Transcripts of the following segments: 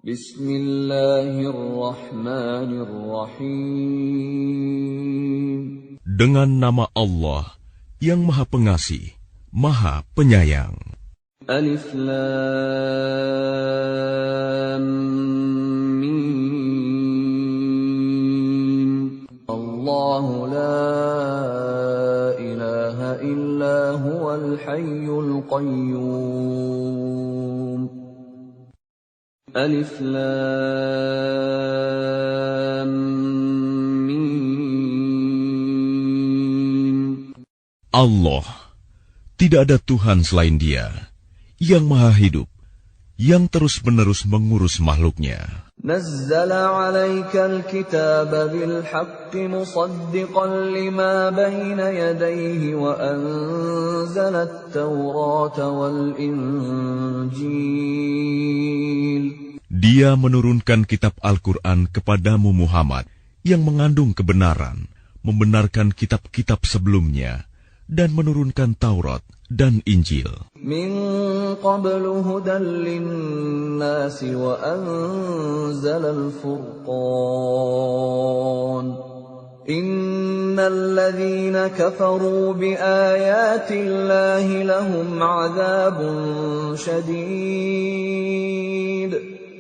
Bismillahirrahmanirrahim. Dengan nama Allah yang Maha Pengasih, Maha Penyayang. Alif Lam Mim. Allahu la ilaha illa huwal hayyul qayyum. Alif Lam Mim. Allah, tidak ada Tuhan selain Dia, yang Maha Hidup, yang terus-menerus mengurus makhluknya. Nazzala 'alaikal kitaba bil haqqi musaddiqan lima bayna yadayhi wa anzala at-taurata wal injil. Dia menurunkan kitab Al-Quran kepadamu Muhammad yang mengandung kebenaran, membenarkan kitab-kitab sebelumnya, dan menurunkan Taurat dan Injil. Min qablu hudan linnasi wa anzala al-furqan. Innal ladzina kafaru bi ayati Allahi lahum 'adzabun syadid.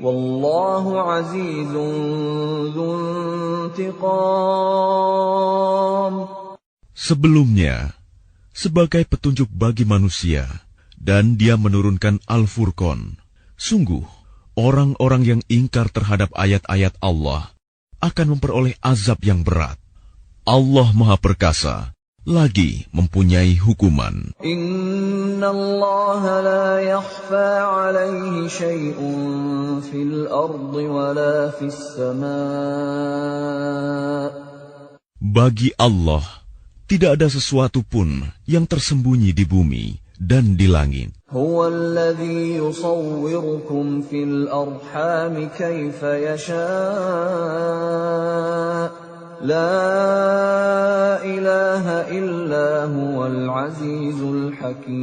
Wallahu 'azizun dzuntiqam. Sebelumnya, sebagai petunjuk bagi manusia, dan Dia menurunkan Al-Furqan. Sungguh, orang-orang yang ingkar terhadap ayat-ayat Allah akan memperoleh azab yang berat. Allah Maha Perkasa, lagi mempunyai hukuman. Inna Allah la yakhfa 'alaihi syai'un fil ardi wa la fis sama'. Bagi Allah, tidak ada sesuatu pun yang tersembunyi di bumi dan di langit. Huwa alladhi yusawwirukum fil arham kaifa yasha'. La ilaha illa huwal azizul hakim.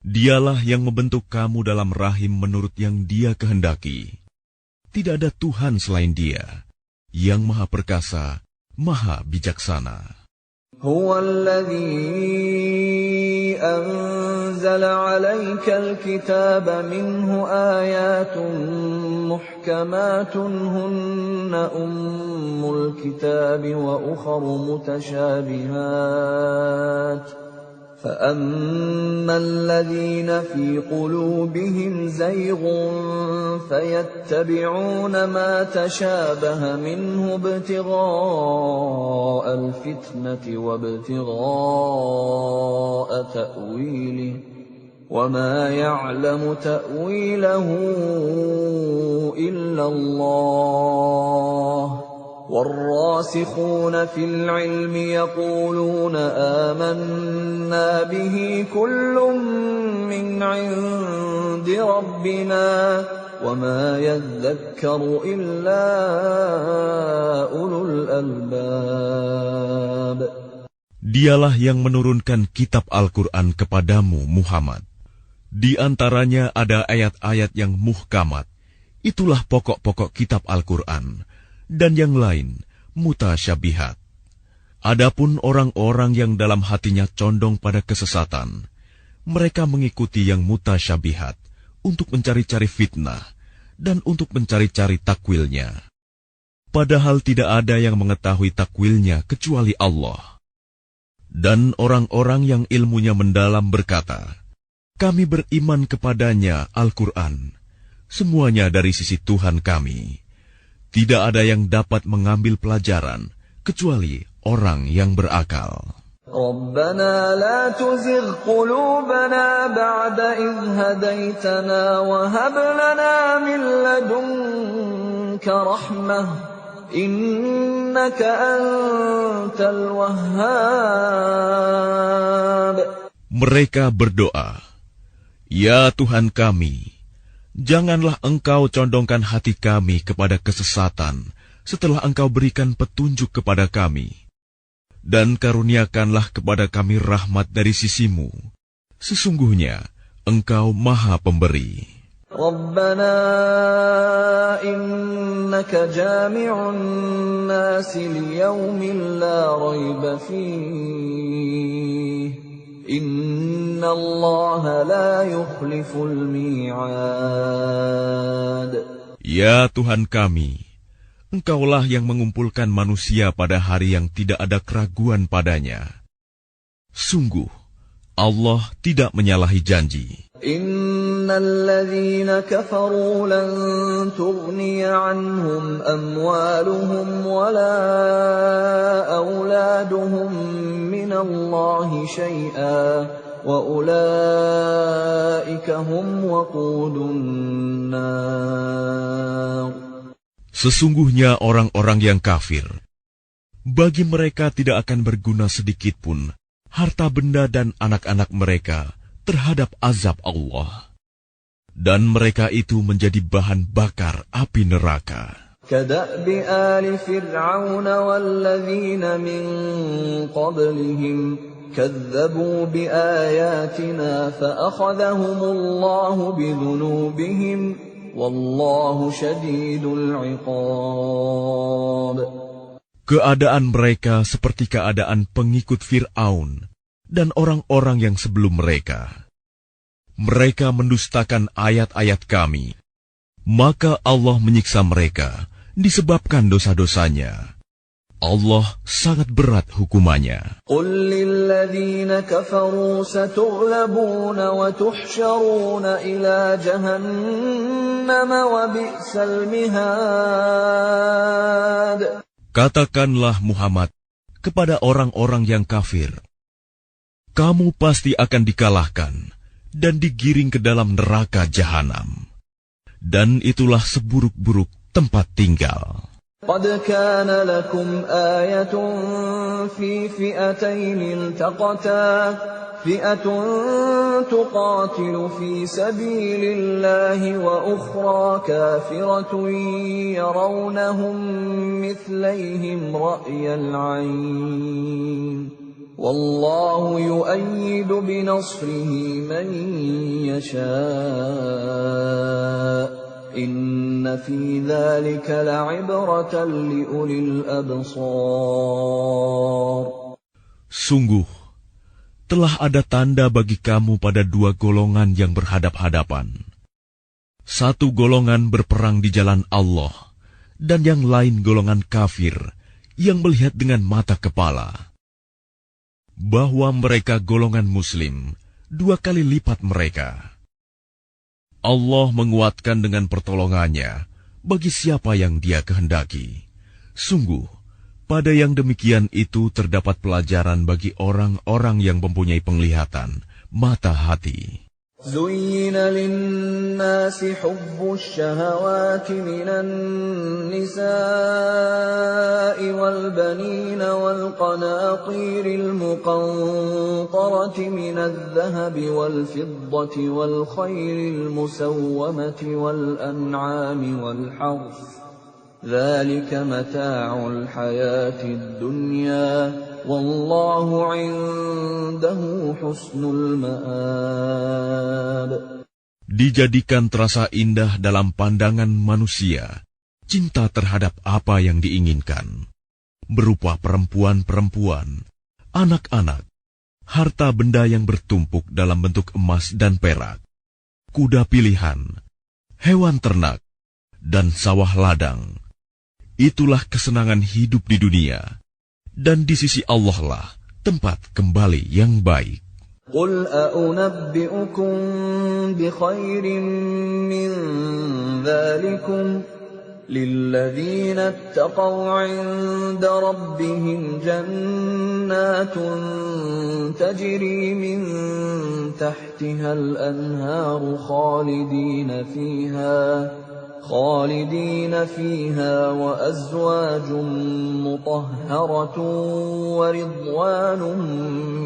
Dialah yang membentuk kamu dalam rahim menurut yang Dia kehendaki. Tidak ada Tuhan selain Dia, yang Maha Perkasa, Maha Bijaksana. Huwa alladhi anzala 'alaikal kitaba minhu ayatun muhkamatun hunna ummul kitabi wa ukharu mutashabihat. فَأَمَّا الَّذِينَ فِي قُلُوبِهِمْ زَيْغٌ فَيَتَّبِعُونَ مَا تَشَابَهَ مِنْهُ ابْتِغَاءَ الْفِتْنَةِ وَابْتِغَاءَ تَأْوِيلِهِ وَمَا يَعْلَمُ تَأْوِيلَهُ إِلَّا اللَّهُ وَالرَّاسِخُونَ فِي الْعِلْمِ يَقُولُونَ آمَنَّا بِهِ كُلٌّ مِّنْ عِندِ رَبِّنَا وَمَا يَذَّكَّرُ إِلَّا أُولُو الْأَلْبَابِ. Dialah yang menurunkan kitab Al-Quran kepadamu Muhammad. Di antaranya ada ayat-ayat yang muhkamat. Itulah pokok-pokok kitab Al-Quran. Dan yang lain, mutasyabihat. Adapun orang-orang yang dalam hatinya condong pada kesesatan, mereka mengikuti yang mutasyabihat untuk mencari-cari fitnah dan untuk mencari-cari takwilnya. Padahal tidak ada yang mengetahui takwilnya kecuali Allah. Dan orang-orang yang ilmunya mendalam berkata, kami beriman kepadanya Al-Quran, semuanya dari sisi Tuhan kami. Tidak ada yang dapat mengambil pelajaran kecuali orang yang berakal. Rabbana la tuzigh qulubana ba'da idh hadaitana wa hab lana min ladunka rahmah innaka antal wahhab. Mereka berdoa, ya Tuhan kami, janganlah Engkau condongkan hati kami kepada kesesatan setelah Engkau berikan petunjuk kepada kami. Dan karuniakanlah kepada kami rahmat dari sisi-Mu. Sesungguhnya Engkau Maha Pemberi. ربنا إنك جامع الناس ليوم لا ريب فيه إن الله لا يخلف الميعاد. Ya Tuhan kami, Engkaulah yang mengumpulkan manusia pada hari yang tidak ada keraguan padanya. Sungguh, Allah tidak menyalahi janji. Innal ladzina kafaru lan tughniya anhum amwaluhum wala auladuhum minallahi syai'a wa ulaika hum waqudun nar. Sesungguhnya orang-orang yang kafir, bagi mereka tidak akan berguna sedikitpun harta benda dan anak-anak mereka terhadap azab Allah. Dan mereka itu menjadi bahan bakar api neraka. Kada'bi ali fir'aun walladzina min qablihim kadzabu biayatina fa'akhadhahumullahu bidhunubihim wallahu syadidul 'iqab. Keadaan mereka seperti keadaan pengikut Fir'aun dan orang-orang yang sebelum mereka. Mereka mendustakan ayat-ayat kami, maka Allah menyiksa mereka disebabkan dosa-dosanya. Allah sangat berat hukumannya. Qul lilladzina kafaru satughlabuna wa tuhsyaruna ila jahannam wa bi'sal mihad. Katakanlah Muhammad kepada orang-orang yang kafir, kamu pasti akan dikalahkan dan digiring ke dalam neraka jahanam. Dan itulah seburuk-buruk tempat tinggal. قد كان لكم آية في فئتين التقتا فئة تقاتل في سبيل الله وأخرى كافرة يرونهم مثليهم رأي العين والله يؤيد بنصره من يشاء إن في ذلك لعبرة لأولي الأبصار. Sungguh, telah ada tanda bagi kamu pada dua golongan yang berhadap-hadapan. Satu golongan berperang di jalan Allah, dan yang lain golongan kafir yang melihat dengan mata kepala. Bahwa mereka golongan muslim, dua kali lipat mereka. Allah menguatkan dengan pertolongannya bagi siapa yang Dia kehendaki. Sungguh, pada yang demikian itu terdapat pelajaran bagi orang-orang yang mempunyai penglihatan, mata hati. زين للناس حب الشهوات من النساء والبنين والقناطير المقنطرة من الذهب والفضة والخيل المسومة والأنعام والحرث ذلك متاع الحياة الدنيا والله عنده حسن المآب. Dijadikan terasa indah dalam pandangan manusia cinta terhadap apa yang diinginkan, berupa perempuan-perempuan, anak-anak, harta benda yang bertumpuk dalam bentuk emas dan perak, kuda pilihan, hewan ternak, dan sawah ladang. Itulah kesenangan hidup di dunia, dan di sisi Allah lah tempat kembali yang baik. قل أأنبئكم بخير من ذلكم للذين اتقوا عند ربهم جنات تجري من تحتها الأنهار خالدين فيها وأزواج مطهرة ورضوان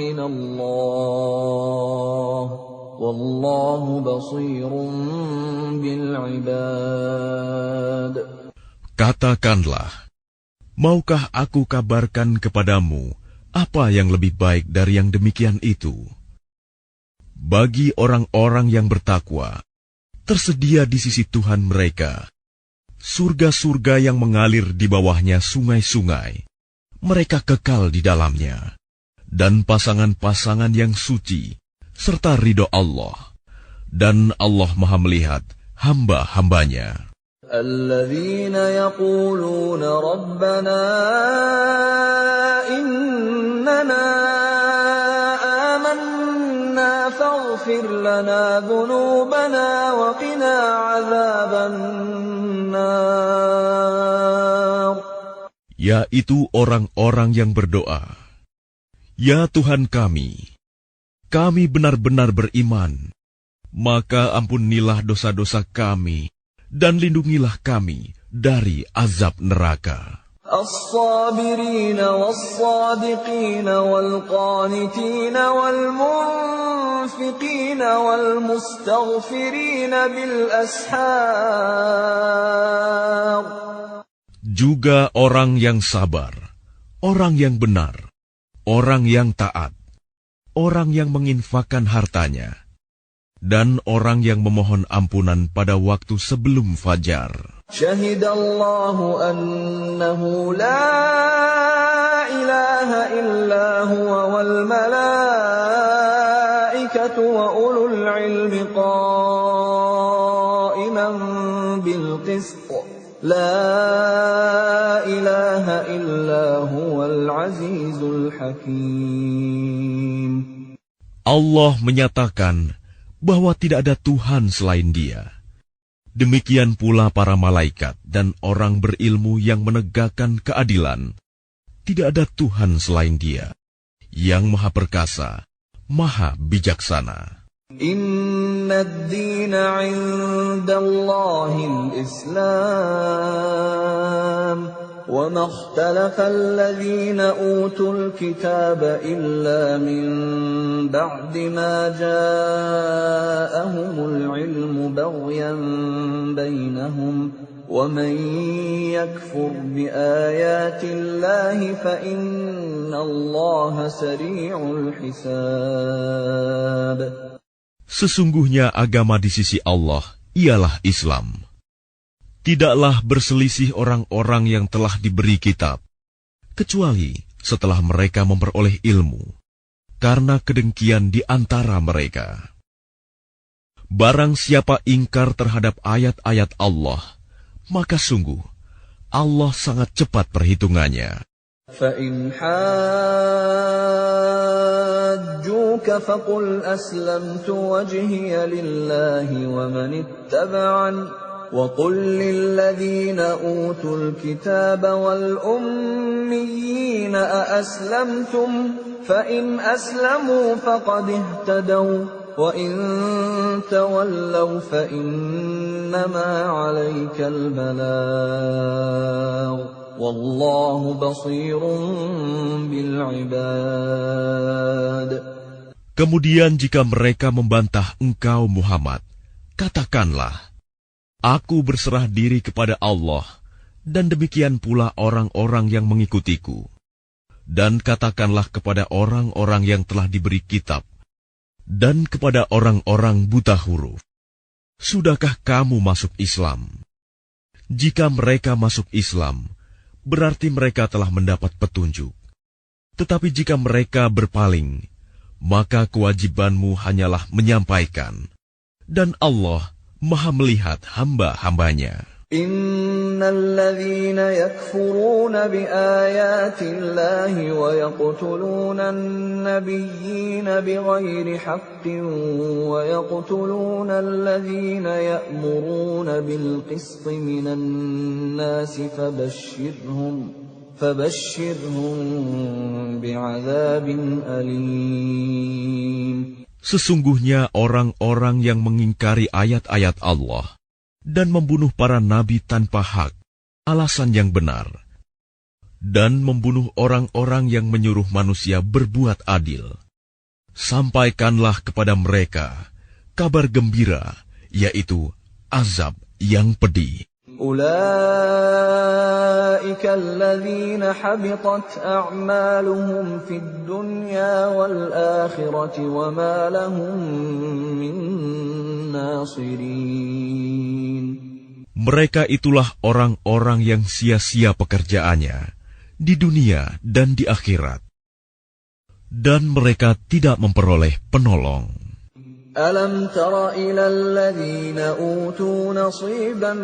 من الله والله بصير بالعباد. Katakanlah, maukah aku kabarkan kepadamu apa yang lebih baik dari yang demikian itu? Bagi orang-orang yang bertakwa, tersedia di sisi Tuhan mereka surga-surga yang mengalir di bawahnya sungai-sungai. Mereka kekal di dalamnya, dan pasangan-pasangan yang suci, serta ridho Allah. Dan Allah Maha melihat hamba-hambanya. الذين يقولون ربنا إننا آمنا فاغفر لنا ذنوبنا وقنا عذاب النار. Yaitu orang-orang yang berdoa, Ya Tuhan kami benar-benar beriman, maka ampunilah dosa-dosa kami, dan lindungilah kami dari azab neraka. الصابرين والصادقين والقانتين والمنفقين والمستغفرين بالأسحار. Juga orang yang sabar, orang yang benar, orang yang taat, orang yang menginfakkan hartanya, dan orang yang memohon ampunan pada waktu sebelum fajar. Syahidallahu annahu la ilaha illa huwa wal malaikatu wa ulul ilmi qa'iman bil qist. La ilaha illa huwal azizul hakim. Allah menyatakan bahwa tidak ada Tuhan selain Dia. Demikian pula para malaikat dan orang berilmu yang menegakkan keadilan. Tidak ada Tuhan selain Dia, yang Maha Perkasa, Maha Bijaksana. Inna ad-dina 'inda Allahil Islam, wa ma ikhtalafa alladhina utul kitaba illa min ba'di ma ja'ahumul 'ilmu baghyan bainahum, wa man yakfur bi ayati Allahi fa inna Allaha sari'ul hisab. Sesungguhnya agama di sisi Allah ialah Islam. Tidaklah berselisih orang-orang yang telah diberi kitab, kecuali setelah mereka memperoleh ilmu, karena kedengkian di antara mereka. Barang siapa ingkar terhadap ayat-ayat Allah, maka sungguh Allah sangat cepat perhitungannya. فَإِنْ حَاجُّوكَ فَقُلْ أَسْلَمْتُ وَجْهِيَ لِلَّهِ وَمَنِ اتَّبَعَنِ وَقُلْ لِلَّذِينَ أُوتُوا الْكِتَابَ وَالْأُمِّيِّينَ أَأَسْلَمْتُمْ فَإِنْ أَسْلَمُوا فَقَدِ اهْتَدَوْا وَإِنْ تَوَلَّوْا فَإِنَّمَا عَلَيْكَ الْبَلَاغُ Wallahu basirun bil ibad. Kemudian jika mereka membantah engkau Muhammad, katakanlah, Aku berserah diri kepada Allah, dan demikian pula orang-orang yang mengikutiku. Dan katakanlah kepada orang-orang yang telah diberi kitab, dan kepada orang-orang buta huruf, Sudahkah kamu masuk Islam? Jika mereka masuk Islam, berarti mereka telah mendapat petunjuk. Tetapi jika mereka berpaling, maka kewajibanmu hanyalah menyampaikan. Dan Allah Maha melihat hamba-hambanya. Innalladzina yakfuruna biayatillahi wa yaqtuluna an-nabiyyina bighairi haqqin wa yaqtuluna alladzina ya'muruna bil qisti minan nasi fabashshirhum bi'adzabin alim. Sesungguhnya orang-orang yang mengingkari ayat-ayat Allah dan membunuh para nabi tanpa hak, alasan yang benar, dan membunuh orang-orang yang menyuruh manusia berbuat adil, sampaikanlah kepada mereka kabar gembira, yaitu azab yang pedih. أولئك الذين حبطت أعمالهم في الدنيا والآخرة وما لهم من ناصرين. Mereka itulah orang-orang yang sia-sia pekerjaannya di dunia dan di akhirat, dan mereka tidak memperoleh penolong. ألم تر إلى الذين أوتوا نصيبا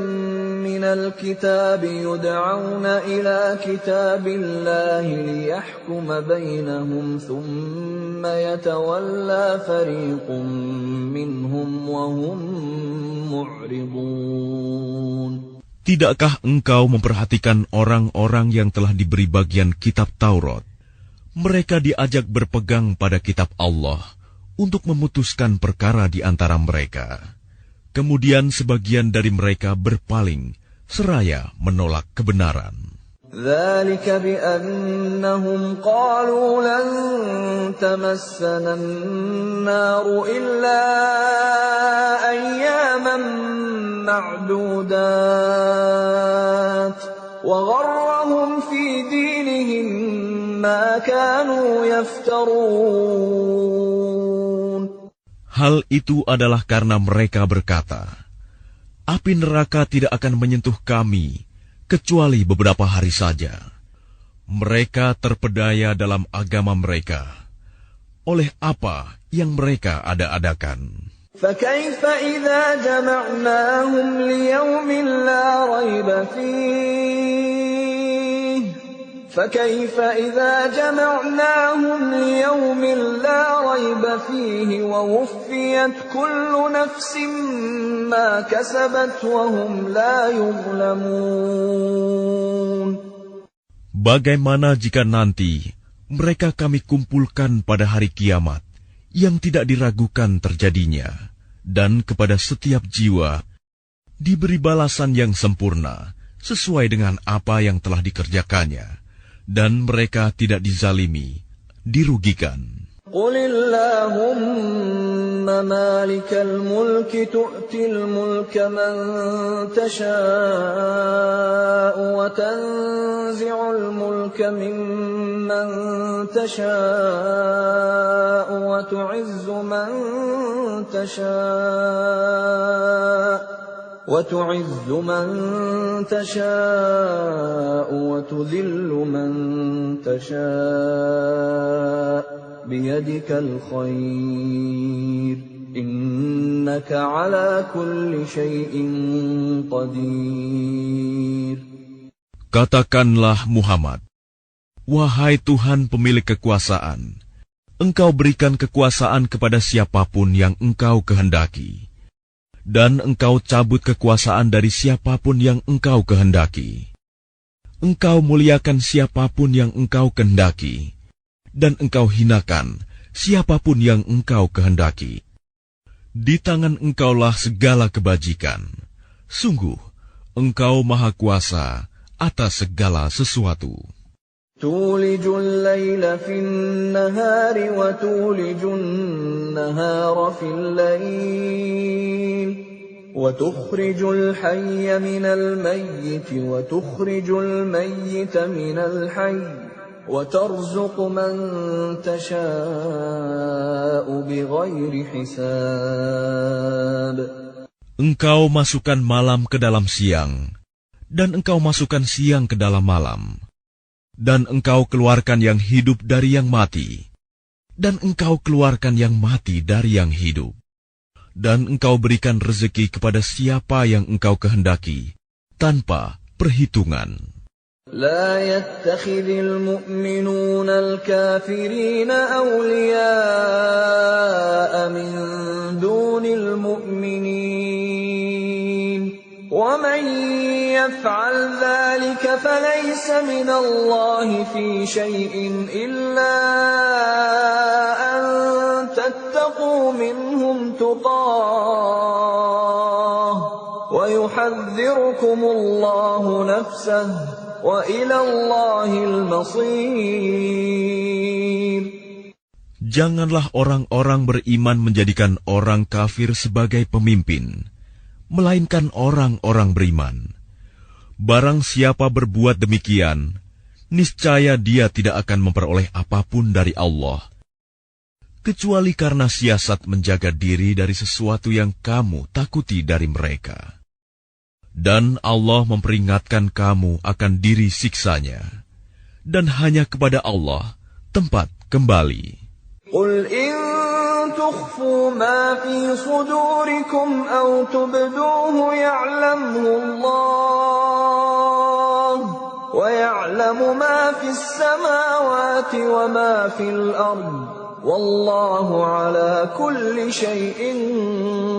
من الكتاب يدعون إلى كتاب الله ليحكم بينهم ثم يتولى فريق منهم وهم معرضون. Tidakkah engkau memperhatikan orang-orang yang telah diberi bagian kitab Taurat? Mereka diajak berpegang pada kitab Allah untuk memutuskan perkara di antara mereka. Kemudian sebagian dari mereka berpaling, seraya menolak kebenaran. ذلك بأنهم قالوا لن تمسنا النار إلا أياما معدودات وغرهم في دينهم ما كانوا يفترون. Hal itu adalah karena mereka berkata, api neraka tidak akan menyentuh kami kecuali beberapa hari saja. Mereka terpedaya dalam agama mereka oleh apa yang mereka ada-adakan. فكيف إذا جمعناهم ليوم لا ريب فيه فكيف إذا جمعناهم ليوم لا ريب فيه ووفيت كل نفس ما كسبت وهم لا يظلمون. Bagaimana jika nanti mereka kami kumpulkan pada hari kiamat yang tidak diragukan terjadinya, dan kepada setiap jiwa diberi balasan yang sempurna sesuai dengan apa yang telah dikerjakannya, dan mereka tidak dizalimi, dirugikan. قل اللهم مالك الملك تؤتي الملك من تشاء وتنزع الملك ممن تشاء وتعز من تشاء وتذل من تشاء بيدك الخير إنك على كل شيء قدير. Katakanlah Muhammad, wahai Tuhan pemilik kekuasaan, Engkau berikan kekuasaan kepada siapapun yang Engkau kehendaki, dan Engkau cabut kekuasaan dari siapapun yang Engkau kehendaki. Engkau muliakan siapapun yang Engkau kehendaki, dan Engkau hinakan siapapun yang Engkau kehendaki. Di tangan Engkaulah segala kebajikan. Sungguh, Engkau Maha Kuasa atas segala sesuatu. تولج الليل في النهار وتولج النهار في الليل وتخرج الحي من الميت وتخرج الميت من الحي وترزق من تشاء بغير حساب. Engkau masukkan malam ke dalam siang, dan Engkau masukkan siang ke dalam malam. Dan Engkau keluarkan yang hidup dari yang mati, dan Engkau keluarkan yang mati dari yang hidup. Dan Engkau berikan rezeki kepada siapa yang Engkau kehendaki, tanpa perhitungan. لا يتخذ المؤمنون الكافرين أولياء من دون المؤمنين ومن يفعل ذلك فليس من الله في شيء إلا أن تتقوا منهم تقاه ويحذركم الله نفسه وإلى الله المصير. Janganlah orang-orang beriman menjadikan orang kafir sebagai pemimpin, melainkan orang-orang beriman. Barang siapa berbuat demikian, niscaya dia tidak akan memperoleh apapun dari Allah, kecuali karena siasat menjaga diri dari sesuatu yang kamu takuti dari mereka. Dan Allah memperingatkan kamu akan diri siksanya, dan hanya kepada Allah tempat kembali. Qul in tukhfu ma fi sudurikum aw tubduhu ya'lamhu Allah wa ya'lamu ma fis samawati wa ma fil ard wallahu ala kulli syai'in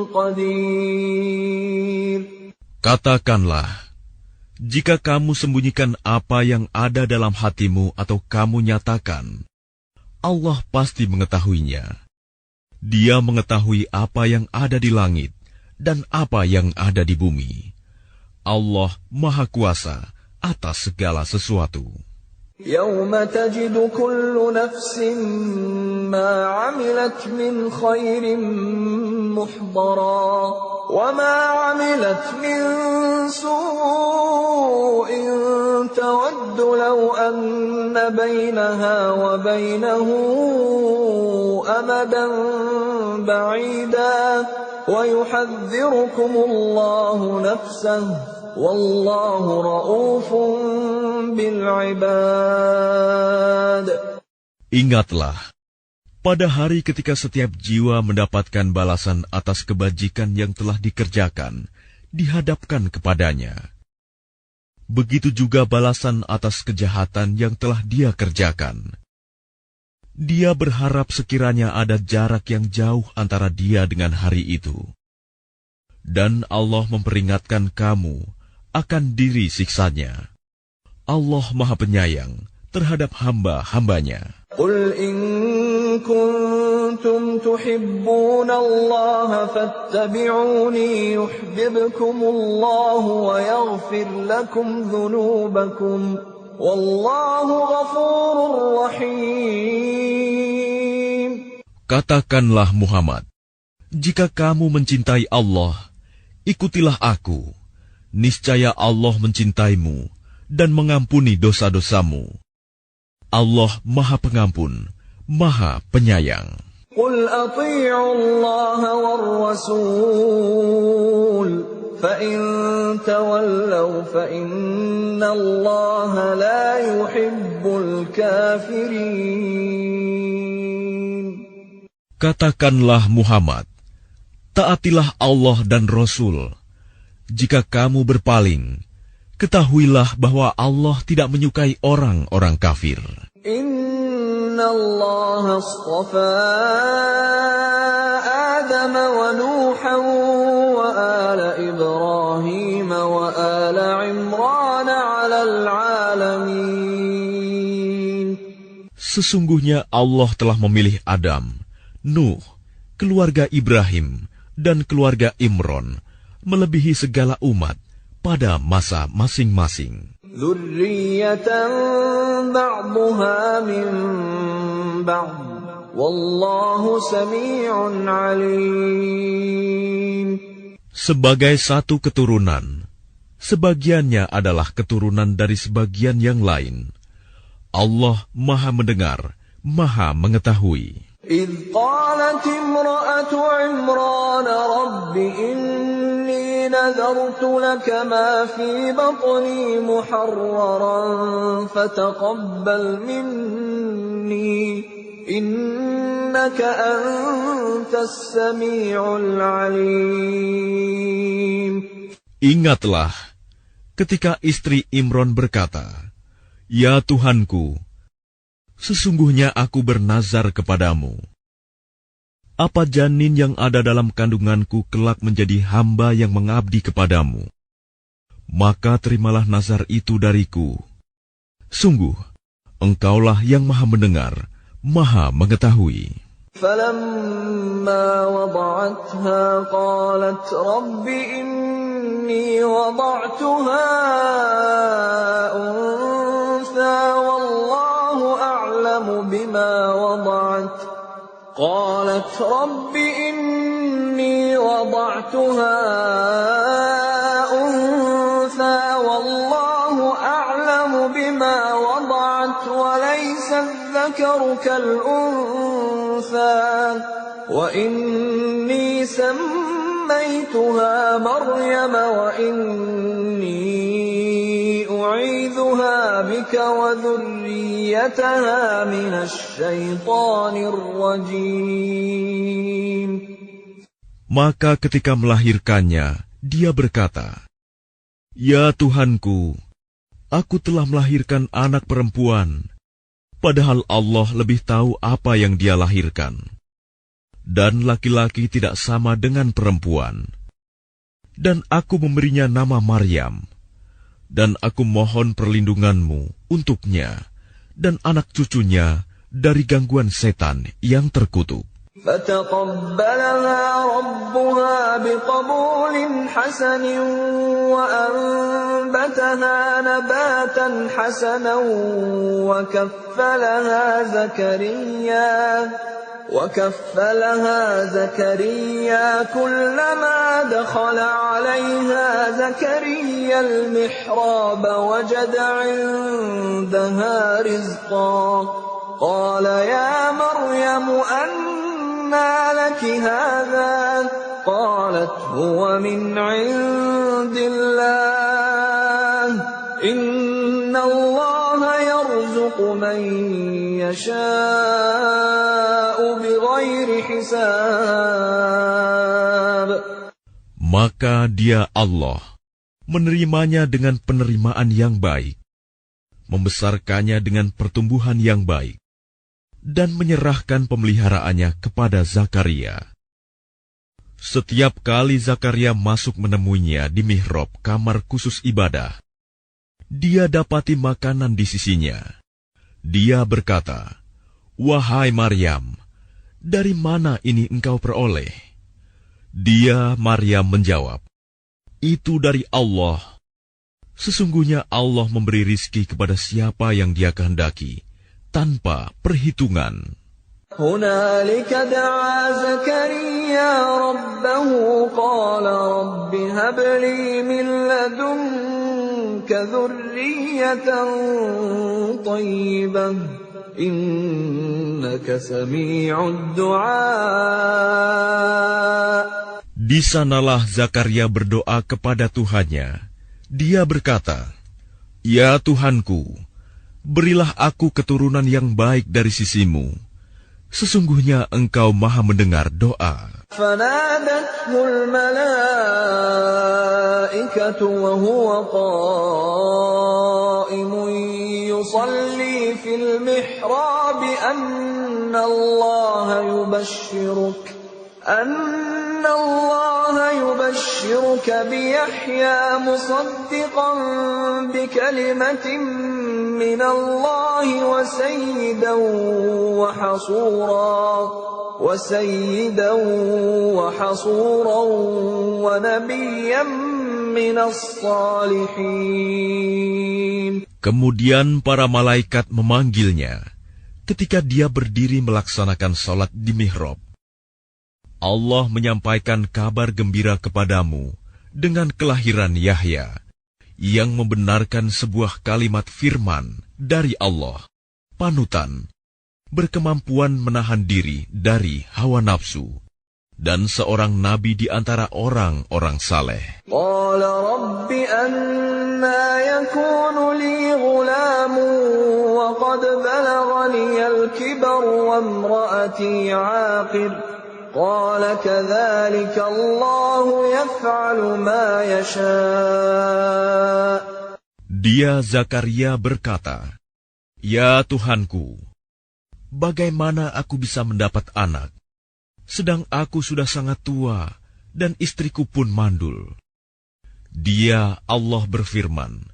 qadir. Katakanlah, jika kamu sembunyikan apa yang ada dalam hatimu atau kamu nyatakan, Allah pasti mengetahuinya. Dia mengetahui apa yang ada di langit dan apa yang ada di bumi. Allah Maha Kuasa atas segala sesuatu. Yawma tajidu kullu nafsin ma 'amilat min khairin muhdara wa ma 'amilat min su'in tawaddu law anna bainaha wa bainahu amadan ba'ida wa yuhadhdhirukumullahu nafsahu wallahu ra'ufun bil 'ibad. Ingatlah, pada hari ketika setiap jiwa mendapatkan balasan atas kebajikan yang telah dikerjakan, dihadapkan kepadanya. Begitu juga balasan atas kejahatan yang telah dia kerjakan. Dia berharap sekiranya ada jarak yang jauh antara dia dengan hari itu. Dan Allah memperingatkan kamu akan diri siksanya. Allah Maha Penyayang terhadap hamba-hambanya. Qul in kuntum tuhibbuna Allah fattabi'uni yuhibbukumullahu wa yaghfir lakum dhunubakum wallahu ghafurur rahim. Katakanlah Muhammad, jika kamu mencintai Allah, ikutilah aku. Niscaya Allah mencintaimu dan mengampuni dosa-dosamu. Allah Maha Pengampun, Maha Penyayang. Qul ati'u Allah war Rasul, fa in tawallaw fa inna Allah la yuhibbul kafirin. Katakanlah Muhammad, taatilah Allah dan Rasul. Jika kamu berpaling, ketahuilah bahwa Allah tidak menyukai orang-orang kafir. Inna Allah astafa Adam wa Nuhan wa ala Ibrahim wa ala Imran 'alal 'alamin. Sesungguhnya Allah telah memilih Adam, Nuh, keluarga Ibrahim, dan keluarga Imron melebihi segala umat pada masa masing-masing. Dzurriyyatan ba'duha min ba'd wallahu sami'un 'alim. Sebagai satu keturunan, sebagiannya adalah keturunan dari sebagian yang lain. Allah Maha Mendengar, Maha Mengetahui. إذ قالت امرأة عمران رب إني نذرت لك ما في بطني محررا فتقبل مني إنك أنت السميع العليم. Ingatlah ketika istri Imron berkata, "Ya Tuhanku, sesungguhnya aku bernazar kepadamu. Apa janin yang ada dalam kandunganku kelak menjadi hamba yang mengabdi kepadamu? Maka terimalah nazar itu dariku. Sungguh, Engkaulah yang Maha Mendengar, Maha Mengetahui." فَلَمَّا وَضَعَتْهَا قَالَتْ رَبِّ إِنِّي وَضَعْتُهَا أُنثَىٰ وَاللَّهُ أَعْلَمُ بِمَا وَضَعَتْ قَالَتْ رَبِّ إِنِّي وَضَعْتُهَا أُنثَىٰ وَاللَّهُ الذكر كالأنثى وإني سميتها مريم وإني أعيذها بك وذريتها من الشيطان الرجيم. Maka ketika melahirkannya, dia berkata, "Ya Tuhanku, aku telah melahirkan anak perempuan, padahal Allah lebih tahu apa yang dia lahirkan. Dan laki-laki tidak sama dengan perempuan. Dan aku memberinya nama Maryam, dan aku mohon perlindunganmu untuknya dan anak cucunya dari gangguan setan yang terkutuk." فتقبلها ربها بقبول حسن وأنبتها نباتا حسنا وكفلها زكريا كلما دخل عليها زكريا المحراب وجد عندها رزقا قال يا مريم أنى لك هذا قالت هو من عند الله إن الله يرزق من يشاء بغير حساب. Maka dia Allah menerimanya dengan penerimaan yang baik, membesarkannya dengan pertumbuhan yang baik, dan menyerahkan pemeliharaannya kepada Zakaria. Setiap kali Zakaria masuk menemuinya di mihrab kamar khusus ibadah, dia dapati makanan di sisinya. Dia berkata, "Wahai Maryam, dari mana ini engkau peroleh?" Dia, Maryam, menjawab, "Itu dari Allah. Sesungguhnya Allah memberi rizki kepada siapa yang Dia kehendaki, tanpa perhitungan." هنالك دعا زكريا ربه قال رب هب لي من لدنك ذرية طيبة إنك سميع الدعاء. Di sanalah Zakaria berdoa kepada Tuhannya. Dia berkata, "Ya Tuhanku, berilah aku keturunan yang baik dari sisimu. Sesungguhnya Engkau Maha mendengar doa." فنادته الملائكة وهو قائم يصلي في المحراب أن الله يبشرك بيحيى مصدقا بكلمة من الله وسيدا وحصورا ونبيا من الصالحين. Kemudian para malaikat memanggilnya ketika dia berdiri melaksanakan sholat di mihrab. Allah menyampaikan kabar gembira kepadamu dengan kelahiran Yahya, yang membenarkan sebuah kalimat firman dari Allah, panutan, berkemampuan menahan diri dari hawa nafsu, dan seorang nabi di antara orang-orang saleh. Qala rabbi anna yakunu li ghulamu wa qad balaghani al-kibar wa imra'ati 'aqir. Qala kadzalika Allah yaf'alu ma yasha'. Dia Zakaria berkata, "Ya Tuhanku, bagaimana aku bisa mendapat anak, sedang aku sudah sangat tua dan istriku pun mandul?" Dia, Allah, berfirman,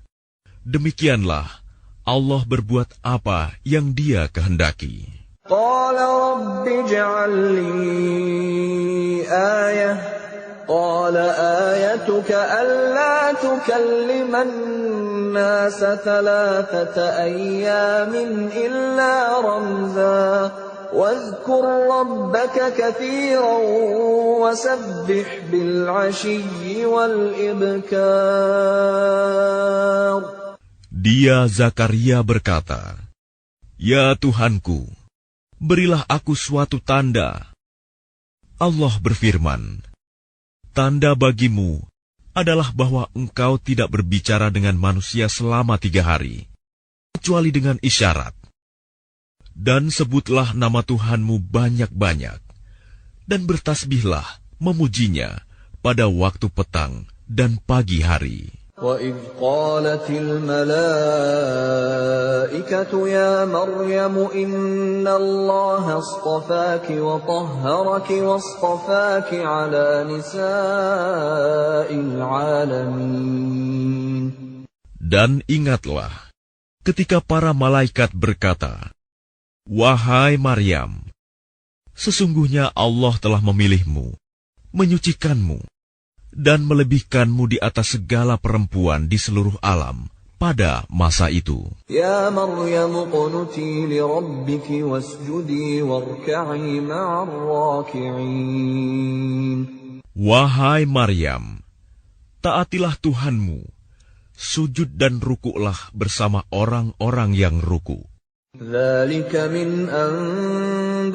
"Demikianlah Allah berbuat apa yang Dia kehendaki." Qala rabbi ij'al li ayah. Qala ayatuka alla tukallima an-nasa thalathata ayyamin illa ramza. واذكر ربك كثيرا وسبح بالعشي والإبكار. Dia Zakaria berkata, Ya Tuhanku, berilah aku suatu tanda. Allah berfirman, tanda bagimu adalah bahwa engkau tidak berbicara dengan manusia selama 3 hari, kecuali dengan isyarat. Dan sebutlah nama Tuhanmu banyak-banyak, dan bertasbihlah memujinya pada waktu petang dan pagi hari. وَإِذْ قَالَتِ الْمَلَائِكَةُ يَا مَرْيَمُ إِنَّ اللَّهَ اصْطَفَاكِ وَطَهَّرَكِ وَاصْطَفَاكِ عَلَى نِسَاءِ الْعَالَمِينَ. Dan ingatlah, ketika para malaikat berkata, Wahai Maryam, sesungguhnya Allah telah memilihmu, menyucikanmu, dan melebihkanmu di atas segala perempuan di seluruh alam pada masa itu. Ya Maryam qunuti li rabbiki wasjudi warka'i ma'ar raki'in. Wahai Maryam, taatilah Tuhanmu, sujud dan rukuklah bersama orang-orang yang ruku. Dzalika min anba'il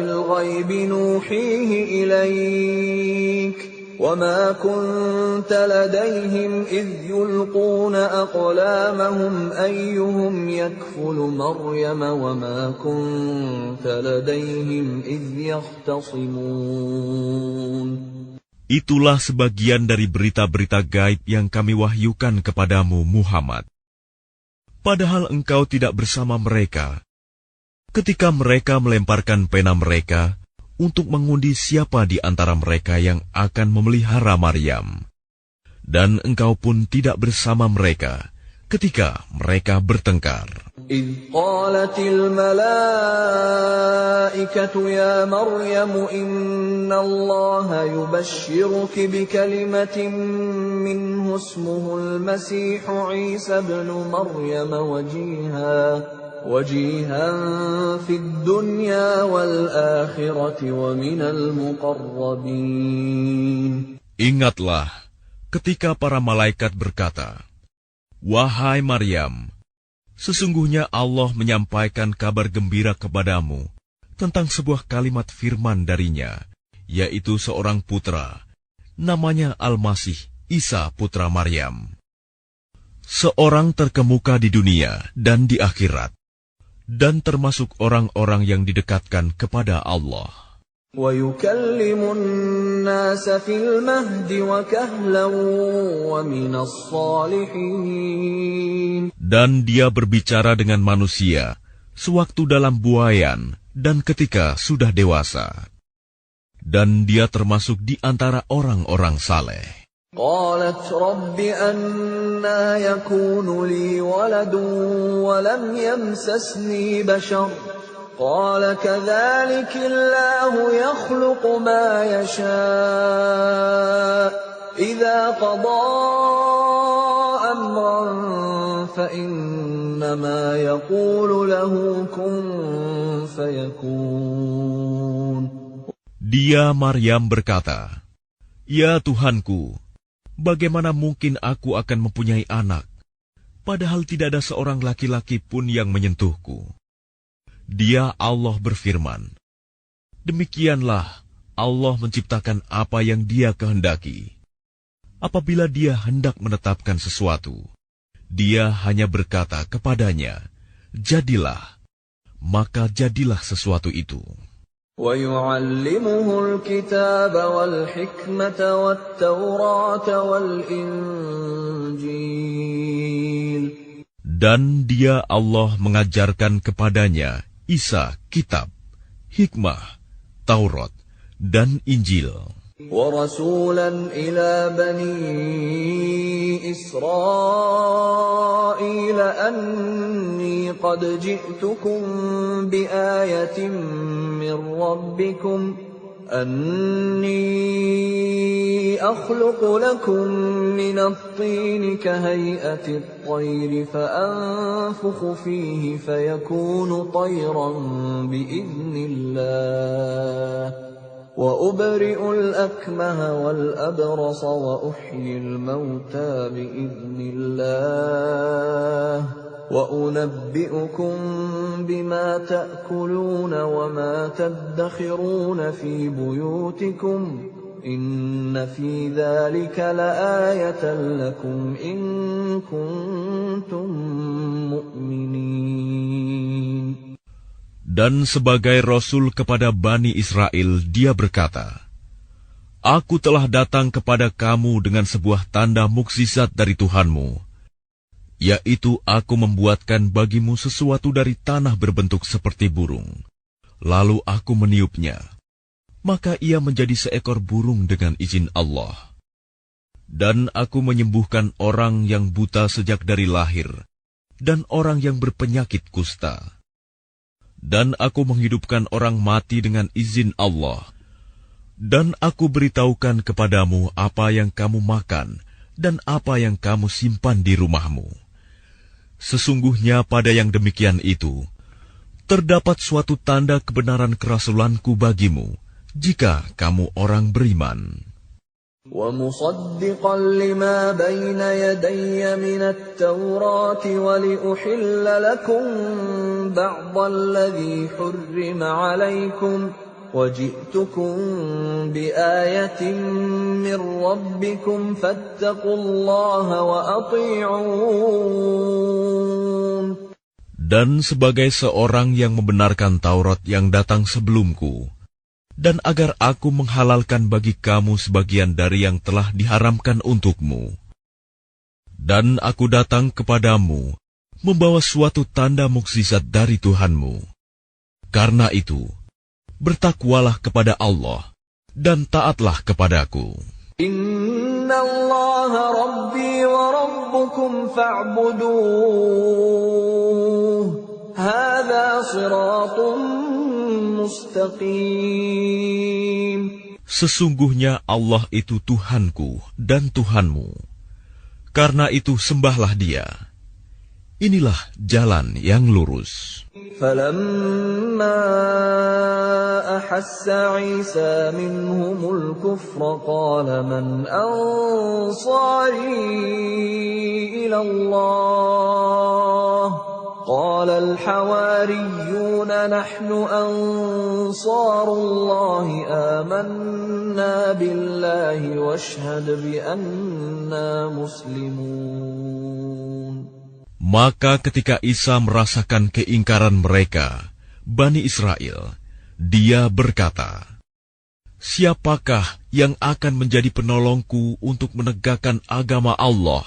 ghaibi nuhihi ilaik wa ma kunta ladayhim idh yulquna aqlamahum ayyuhum yakfulu Maryam wa ma kunta ladayhim idh yahtasimun. Itulah sebagian dari berita-berita gaib yang kami wahyukan kepadamu, Muhammad. Padahal engkau tidak bersama mereka ketika mereka melemparkan pena mereka untuk mengundi siapa di antara mereka yang akan memelihara Maryam. Dan engkau pun tidak bersama mereka ketika mereka bertengkar. إِذْ قَالَتِ الْمَلَائِكَةُ يَا مَرْيَمُ إِنَّ اللَّهَ يُبَشِّرُكِ بِكَلِمَةٍ مِّنْهُ اسْمُهُ الْمَسِيحُ عِيسَى ابْنُ مَرْيَمَ وَجِيهًا فِي الدُّنْيَا وَالْآخِرَةِ وَمِنَ الْمُقَرَّبِينَ. Ingatlah ketika para malaikat berkata, Wahai Maryam, sesungguhnya Allah menyampaikan kabar gembira kepadamu tentang sebuah kalimat firman darinya, yaitu seorang putra, namanya Al-Masih, Isa putra Maryam. Seorang terkemuka di dunia dan di akhirat, dan termasuk orang-orang yang didekatkan kepada Allah. وَيُكَلِّمُ النَّاسَ فِي الْمَهْدِ وَكَهْلًا وَمِنَ الصَّالِحِينَ. Dan dia berbicara dengan manusia sewaktu dalam buayan dan ketika sudah dewasa. Dan dia termasuk di antara orang-orang saleh. قَالَتْ رَبِّ أَنَّىٰ يَكُونُ لِي وَلَدٌ وَلَمْ يَمْسَسْنِي بَشَرٌ قال كذلك الله يخلق ما يشاء إذا قضى أمرا فإنما يقول له كن فيكون. Dia Maryam berkata, Ya Tuhanku, bagaimana mungkin aku akan mempunyai anak, padahal tidak ada seorang laki-laki pun yang menyentuhku. Dia Allah berfirman, demikianlah Allah menciptakan apa yang Dia kehendaki. Apabila Dia hendak menetapkan sesuatu, Dia hanya berkata kepadanya, jadilah, maka jadilah sesuatu itu. وَيُعَلِّمُهُ الْكِتَابَ وَالْحِكْمَةَ وَالتَّوْرَاةَ وَالْإِنْجِيلَ. Dan Dia Allah mengajarkan kepadanya Isa kitab, hikmah, Taurat, dan Injil. وَرَسُولًا إِلَى بَنِي إِسْرَائِيلَ أَنِّي قَدْ جِئْتُكُم بِآيَةٍ مِّن رَّبِّكُمْ أَنِّي أَخْلُقُ لَكُم مِّنَ الطِّينِ كَهَيْئَةِ الطَّيْرِ فَأَنفُخُ فِيهِ فَيَكُونُ طَيْرًا بِإِذْنِ اللَّهِ وَأُبْرِئُ الْأَكْمَهَ وَالْأَبْرَصَ وَأُحْيِي الْمَوْتَىٰ بِإِذْنِ اللَّهِ وأنبئكم بما تأكلون وما تدخرون في بيوتكم إن في ذلك لآية لكم إن كنتم مؤمنين. Dan sebagai Rasul kepada Bani Israel, dia berkata, Aku telah datang kepada kamu dengan sebuah tanda mukjizat dari Tuhanmu, yaitu aku membuatkan bagimu sesuatu dari tanah berbentuk seperti burung. Lalu aku meniupnya, maka ia menjadi seekor burung dengan izin Allah. Dan aku menyembuhkan orang yang buta sejak dari lahir, dan orang yang berpenyakit kusta. Dan aku menghidupkan orang mati dengan izin Allah. Dan aku beritahukan kepadamu apa yang kamu makan, dan apa yang kamu simpan di rumahmu. Sesungguhnya pada yang demikian itu, terdapat suatu tanda kebenaran kerasulanku bagimu, jika kamu orang beriman. وَمُصَدِّقًا لِمَا بَيْنَ يَدَيَّ مِنَ التَّوْرَاةِ وَلِأُحِلَّ لَكُم بَعْضَ الَّذِي حُرِّمَ عَلَيْكُمْ وَجِئْتُكُم بِآيَةٍ مِّن رَّبِّكُمْ فَاتَّقُوا اللَّهَ وَأَطِيعُونِ. Dan sebagai seorang yang membenarkan Taurat yang datang sebelumku, dan agar aku menghalalkan bagi kamu sebagian dari yang telah diharamkan untukmu. Dan aku datang kepadamu, membawa suatu tanda mukjizat dari Tuhanmu. Karena itu, bertakwalah kepada Allah, dan taatlah kepadaku. Inna Allah Rabbi wa Rabbukum fa'buduh. Hadha siratun mustaqim. Sesungguhnya Allah itu Tuhanku dan Tuhanmu. Karena itu sembahlah Dia. Inilah jalan yang lurus. فَلَمَّا أَحَسَّ عِيسَى مِنْهُمُ الْكُفْرَ قَالَ مَنْ أَنصَارِي إِلَى اللَّهِ قَالَ الْحَوَارِيُّونَ نَحْنُ أَنصَارُ اللَّهِ آمَنَّا بِاللَّهِ وَاشْهَدْ بِأَنَّا مُسْلِمُونَ. Maka ketika Isa merasakan keingkaran mereka, Bani Israel, dia berkata, Siapakah yang akan menjadi penolongku untuk menegakkan agama Allah?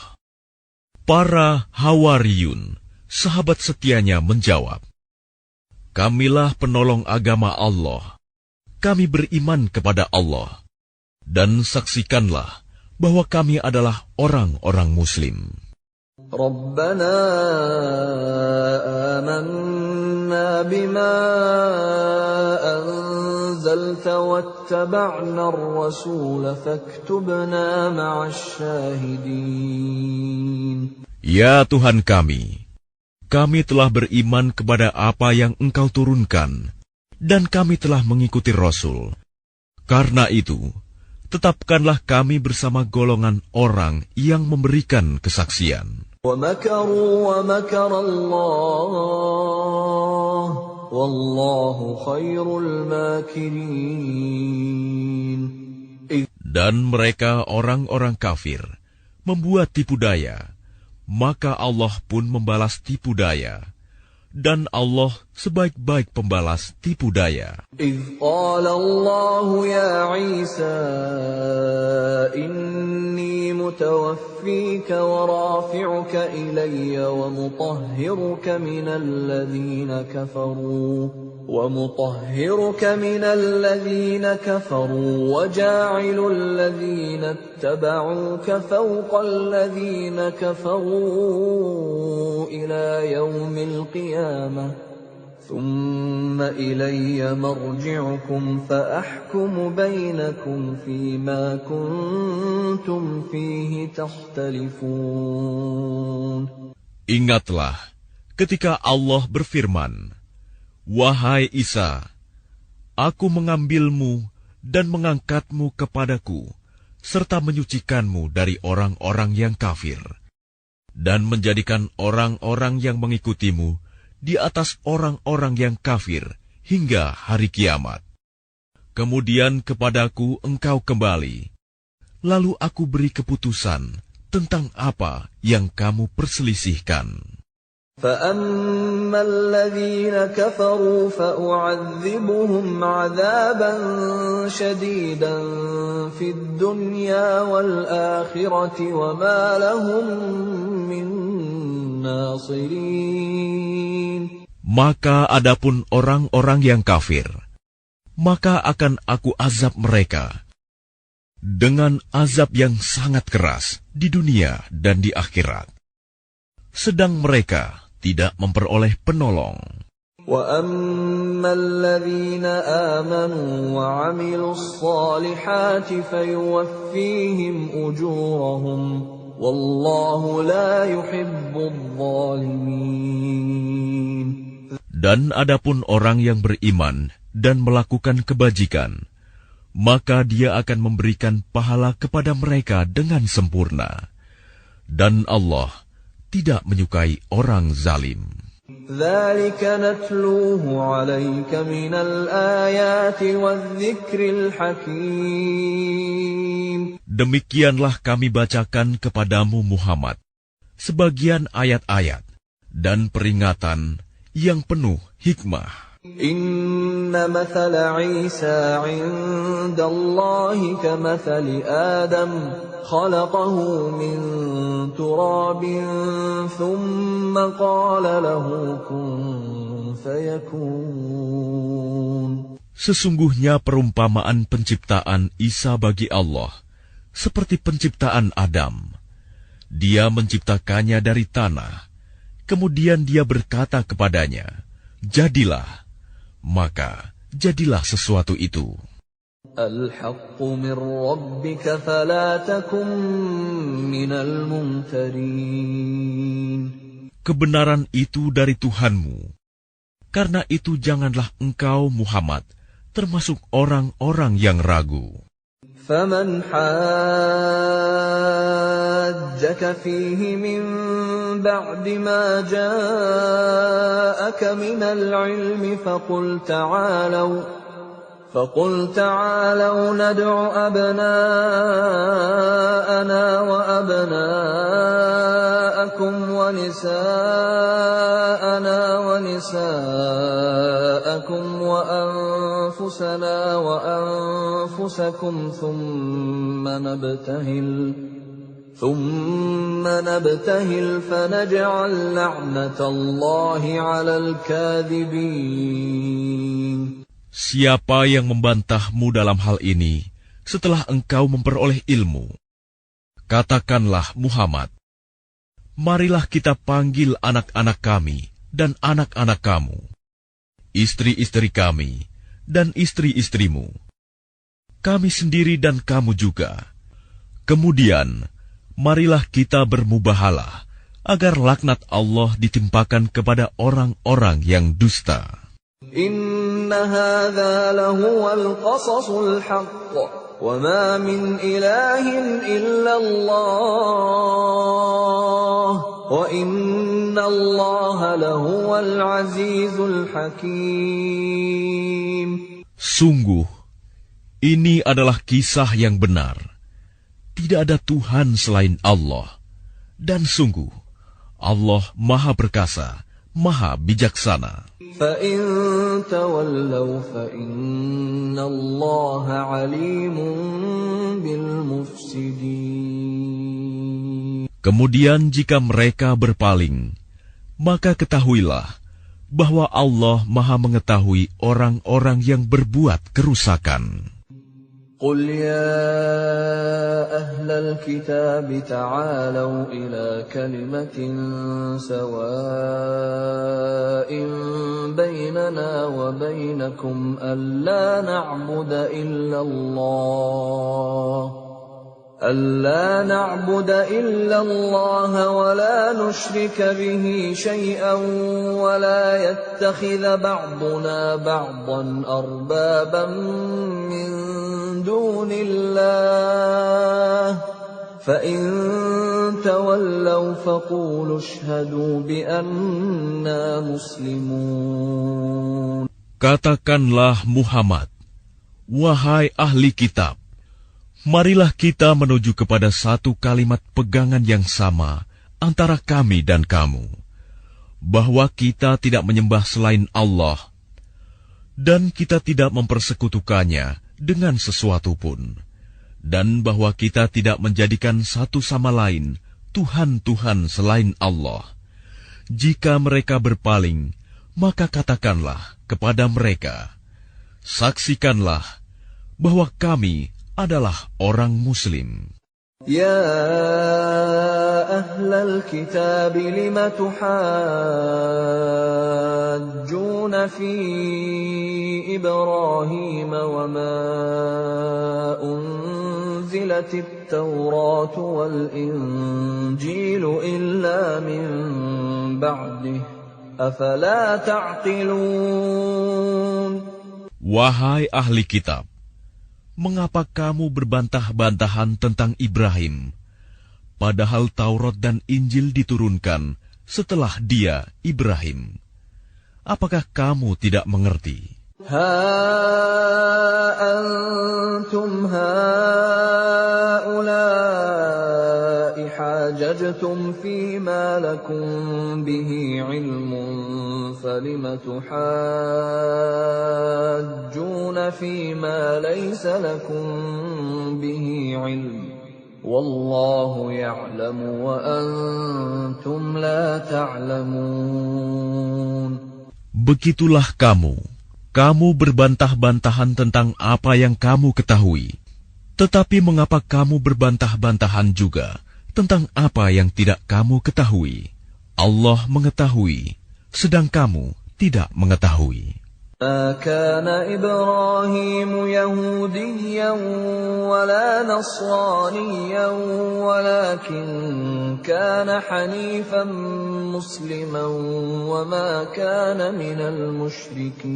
Para Hawariyun, sahabat setianya, menjawab, Kamilah penolong agama Allah. Kami beriman kepada Allah. Dan saksikanlah bahwa kami adalah orang-orang Muslim. رَبَّنَا آمَنَّا بِمَا أَنزَلْتَ وَاتَّبَعْنَا الرَّسُولَ فَاكْتُبْنَا مَعَ الشَّاهِدِينَ. Ya Tuhan kami telah beriman kepada apa yang Engkau turunkan, dan kami telah mengikuti Rasul. Karena itu, tetapkanlah kami bersama golongan orang yang memberikan kesaksian. وَمَكَرُوا وَمَكَرَ اللَّهُ وَاللَّهُ خَيْرُ الْمَاكِرِينَ. Dan mereka orang-orang kafir membuat tipu daya, maka Allah pun membalas tipu daya. Dan Allah sebaik-baik pembalas tipu daya. إِذْ قَالَ اللَّهُ يَا عِيسَى إِنِّي مُتَوَفِّيكَ وَرَافِعُكَ إِلَيَّ وَمُطَهِّرُكَ مِنَ الَّذِينَ كَفَرُوا وَجَاعِلُ الَّذِينَ اتَّبَعُوكَ فَوْقَ الَّذِينَ كَفَرُوا إِلَى يَوْمِ الْقِيَامَةِ ثُمَّ إِلَيَّ مَرْجِعُكُمْ فَأَحْكُمُ بَيْنَكُمْ فِيمَا كُنتُمْ فِيهِ تَخْتَلِفُونَ. Ingatlah ketika Allah berfirman, Wahai Isa, aku mengambilmu dan mengangkatmu kepadaku, serta menyucikanmu dari orang-orang yang kafir. dan menjadikan orang-orang yang mengikutimu di atas orang-orang yang kafir hingga hari kiamat. Kemudian kepadaku engkau kembali, lalu aku beri keputusan tentang apa yang kamu perselisihkan. فَأَمَّا الَّذِينَ كَفَرُوا فَأُعَذِّبُهُمْ عَذَابًا شَدِيدًا فِي الدُّنْيَا وَالْآخِرَةِ وَمَا لَهُم مِّن نَّاصِرِينَ. Maka adapun orang-orang yang kafir, maka akan aku azab mereka dengan azab yang sangat keras di dunia dan di akhirat. Sedang mereka tidak memperoleh penolong. وَأَمَّا الَّذِينَ آمَنُوا وَعَمِلُوا الصَّالِحَاتِ فَيُوَفِّيهِمْ أُجُورَهُمْ وَاللَّهُ لَا يُحِبُّ الظَّالِمِينَ. Dan adapun orang yang beriman dan melakukan kebajikan, maka Dia akan memberikan pahala kepada mereka dengan sempurna. Dan Allah tidak menyukai orang zalim. ذَلِكَ نَتْلُوهُ عَلَيْكَ مِنَ الْآيَاتِ وَالذِّكْرِ الْحَكِيمِ. Demikianlah kami bacakan kepadamu Muhammad sebagian ayat-ayat dan peringatan yang penuh hikmah. إِنَّ مَثَلَ عِيسَى عِندَ اللَّهِ كَمَثَلِ آدَمَ خَلَقَهُ مِن تُرَابٍ ثُمَّ قَالَ لَهُ كُن فَيَكُونُ. Sesungguhnya perumpamaan penciptaan Isa bagi Allah seperti penciptaan Adam. Dia menciptakannya dari tanah, kemudian Dia berkata kepadanya, "Jadilah." Maka jadilah sesuatu itu. الْحَقُّ مِنْ رَبِّكَ فَلَا تَكُنْ مِنَ الْمُمْتَرِينَ. Kebenaran itu dari Tuhanmu. Karena itu janganlah engkau Muhammad termasuk orang-orang yang ragu. فَمَنْ حَاجَّكَ فِيهِ مِنْ بَعْدِ مَا جَاءَكَ مِنَ الْعِلْمِ فَقُلْ تَعَالَوْا نَدْعُ أَبْنَاءَنَا وَأَبْنَاءَكُمْ وَنِسَاءَنَا وَنِسَاءَكُمْ وَأَنفُسَنَا وَأَنفُسَكُمْ ثُمَّ نَبْتَهِلْ فَنَجْعَلْ لَعْنَةَ اللَّهِ عَلَى الْكَاذِبِينَ. Siapa yang membantahmu dalam hal ini setelah engkau memperoleh ilmu? Katakanlah Muhammad, marilah kita panggil anak-anak kami dan anak-anak kamu, istri-istri kami dan istri-istrimu, kami sendiri dan kamu juga. Kemudian, marilah kita bermubahalah agar laknat Allah ditimpakan kepada orang-orang yang dusta. Inna hadza lahuwal qasasul haqq wa ma min ilahin illallah wa inna Allaha lahuwal azizul hakim. Sungguh, ini adalah kisah yang benar. Tidak ada Tuhan selain Allah. Dan sungguh, Allah Maha Perkasa, Maha Bijaksana. فَإِن تَوَلَّوْا فَإِنَّ اللَّهَ عَلِيمٌ بِالْمُفْسِدِينَ. Kemudian jika mereka berpaling, maka ketahuilah bahwa Allah Maha mengetahui orang-orang yang berbuat kerusakan. قُلْ يَا أَهْلَ الْكِتَابِ تَعَالَوْا إِلَى كَلِمَةٍ سَوَاءٍ بَيْنَنَا وَبَيْنَكُمْ أَلَّا نَعْبُدَ إِلَّا اللَّهَ وَلَا نُشْرِكَ بِهِ شَيْئًا وَلَا يَتَّخِذَ بَعْضُنَا بَعْضًا أَرْبَابًا مِّن دُونِ اللَّهِ فَإِن تَوَلَّوْا فَقُولُوا اشْهَدُوا بِأَنَّا مُسْلِمُونَ. Katakanlah Muhammad, wahai ahli kitab, marilah kita menuju kepada satu kalimat pegangan yang sama antara kami dan kamu, bahwa kita tidak menyembah selain Allah, dan kita tidak mempersekutukannya dengan sesuatu pun, dan bahwa kita tidak menjadikan satu sama lain Tuhan-Tuhan selain Allah. Jika mereka berpaling, maka katakanlah kepada mereka, saksikanlah bahwa kami adalah orang Muslim. يا أهل الكتاب لم تحاجون في إبراهيم وما أنزلت التوراة والإنجيل إلا من بعده أفلا تعقلون. Wahai ahli kitab, mengapa kamu berbantah-bantahan tentang Ibrahim, padahal Taurat dan Injil diturunkan setelah dia, Ibrahim? Apakah kamu tidak mengerti? Ha antum haula'i hajajtum fima lakum bihi ilmun falima tuhajjuna fima laysa lakum bihi ilm wallahu ya'lamu wa antum la ta'lamun. Begitulah kamu berbantah-bantahan tentang apa yang kamu ketahui. Tetapi mengapa kamu berbantah-bantahan juga tentang apa yang tidak kamu ketahui? Allah mengetahui, sedang kamu tidak mengetahui. ما كان إبراهيم يهوديا ولا نصرانيا ولكن كان حنيفا مسلما وما كان من المشركين.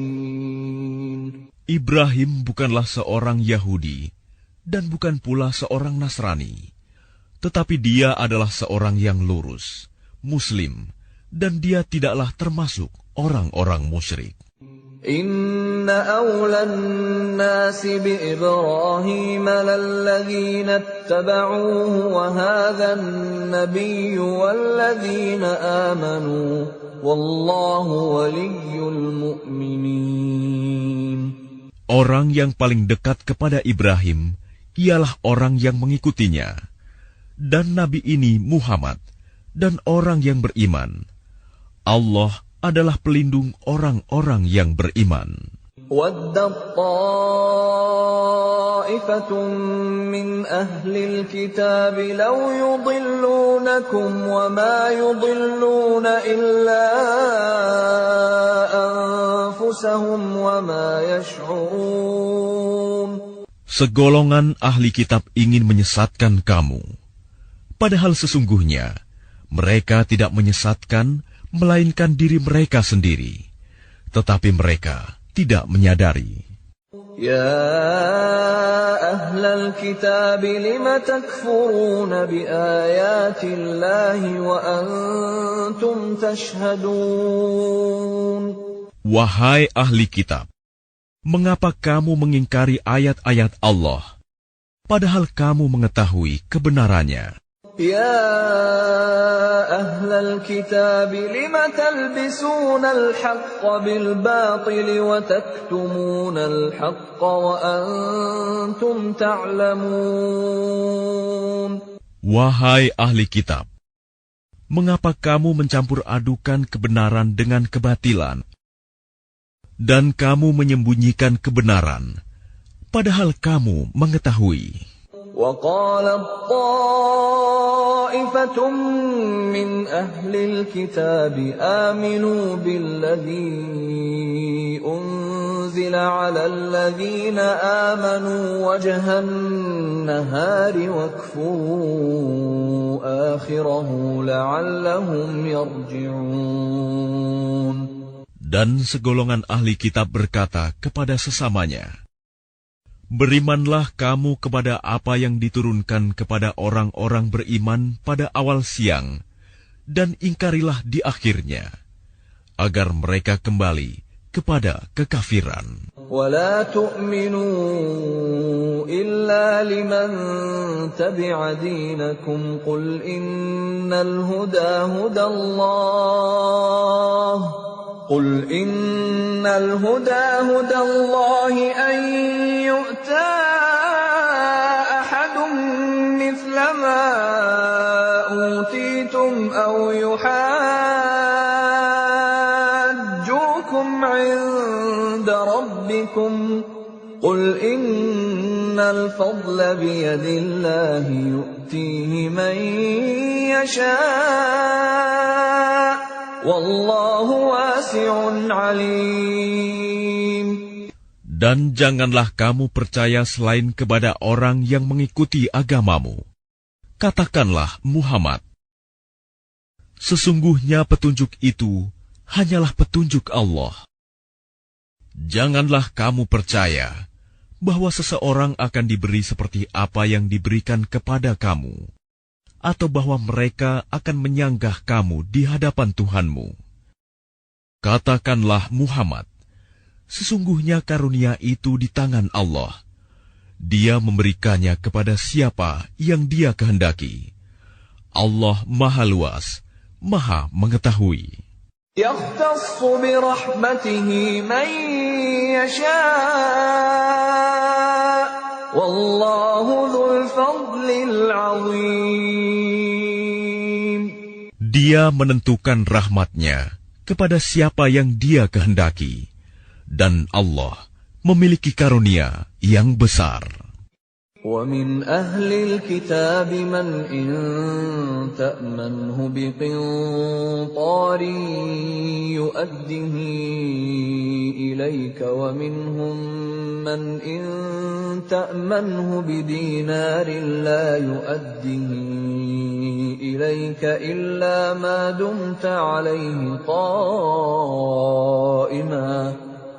Ibrahim bukanlah seorang Yahudi dan bukan pula seorang Nasrani, tetapi dia adalah seorang yang lurus, Muslim, dan dia tidaklah termasuk orang-orang musyrik. إن أولى الناس بإبراهيم للذين اتبعوه وهذا النبي والذين آمنوا والله ولي المؤمنين. Orang yang paling dekat kepada Ibrahim ialah orang yang mengikutinya, dan Nabi ini Muhammad, dan orang yang beriman. Allah adalah pelindung orang-orang yang beriman. وَدَّتْ طَائِفَةٌ مِّنْ أَهْلِ الْكِتَابِ لَوْ يُضِلُّونَكُمْ وَمَا يُضِلُّونَ إِلَّا أَنفُسَهُمْ وَمَا يَشْعُرُونَ. Segolongan ahli kitab ingin menyesatkan kamu, padahal sesungguhnya mereka tidak menyesatkan melainkan diri mereka sendiri, tetapi mereka tidak menyadari. Ya ahlal kitab lima takfuruna bi ayatillahi wa antum tashhadun. Wahai ahli kitab, mengapa kamu mengingkari ayat-ayat Allah, padahal kamu mengetahui kebenarannya? Ya ahlal kitab lima talbisuna al-haqqa bil-batili wa taktumuna al-haqqa wa antum ta'lamun. Wahai ahli kitab, mengapa kamu mencampur adukan kebenaran dengan kebatilan, dan kamu menyembunyikan kebenaran, padahal kamu mengetahui? وَقَالَتْ طَائِفَةٌ مِّنْ أَهْلِ الْكِتَابِ آمِنُوا بِالَّذِي أُنزِلَ عَلَى الَّذِينَ آمَنُوا وَجْهَ النَّهَارِ وَاكْفُرُوا آخِرَهُ لَعَلَّهُمْ يَرْجِعُونَ. Dan segolongan ahli kitab berkata kepada sesamanya, Berimanlah kamu kepada apa yang diturunkan kepada orang-orang beriman pada awal siang, dan ingkarilah di akhirnya, agar mereka kembali kepada kekafiran. ولا تؤمنوا إلا لمن تبع دينكم قل إن الهدى هدى الله أن يؤتى أحد مثل ما أوتيتم أو يحاجوكم عند ربكم قل إن الفضل بيد الله يؤتيه من يشاء والله واسع عليم. Dan janganlah kamu percaya selain kepada orang yang mengikuti agamamu. Katakanlah, Muhammad, sesungguhnya petunjuk itu hanyalah petunjuk Allah. Janganlah kamu percaya bahwa seseorang akan diberi seperti apa yang diberikan kepada kamu, atau bahwa mereka akan menyanggah kamu di hadapan Tuhanmu. Katakanlah, Muhammad, sesungguhnya karunia itu di tangan Allah. Dia memberikannya kepada siapa yang Dia kehendaki. Allah Maha Luas, Maha Mengetahui. يختص برحمته من يشاء والله ذو الفضل العظيم. Dia menentukan rahmat-Nya kepada siapa yang Dia kehendaki, dan Allah memiliki karunia yang besar. وَمِنْ أَهْلِ الْكِتَابِ مَنْ إِنْ تَأْمَنْهُ بِقِنْطَارٍ يُؤَدِّهِ إِلَيْكَ وَمِنْهُمْ مَنْ إِنْ تَأْمَنْهُ بِدِينَارٍ لَا يُؤَدِّهِ إِلَيْكَ إِلَّا مَا دُمْتَ عَلَيْهِ قَائِمًا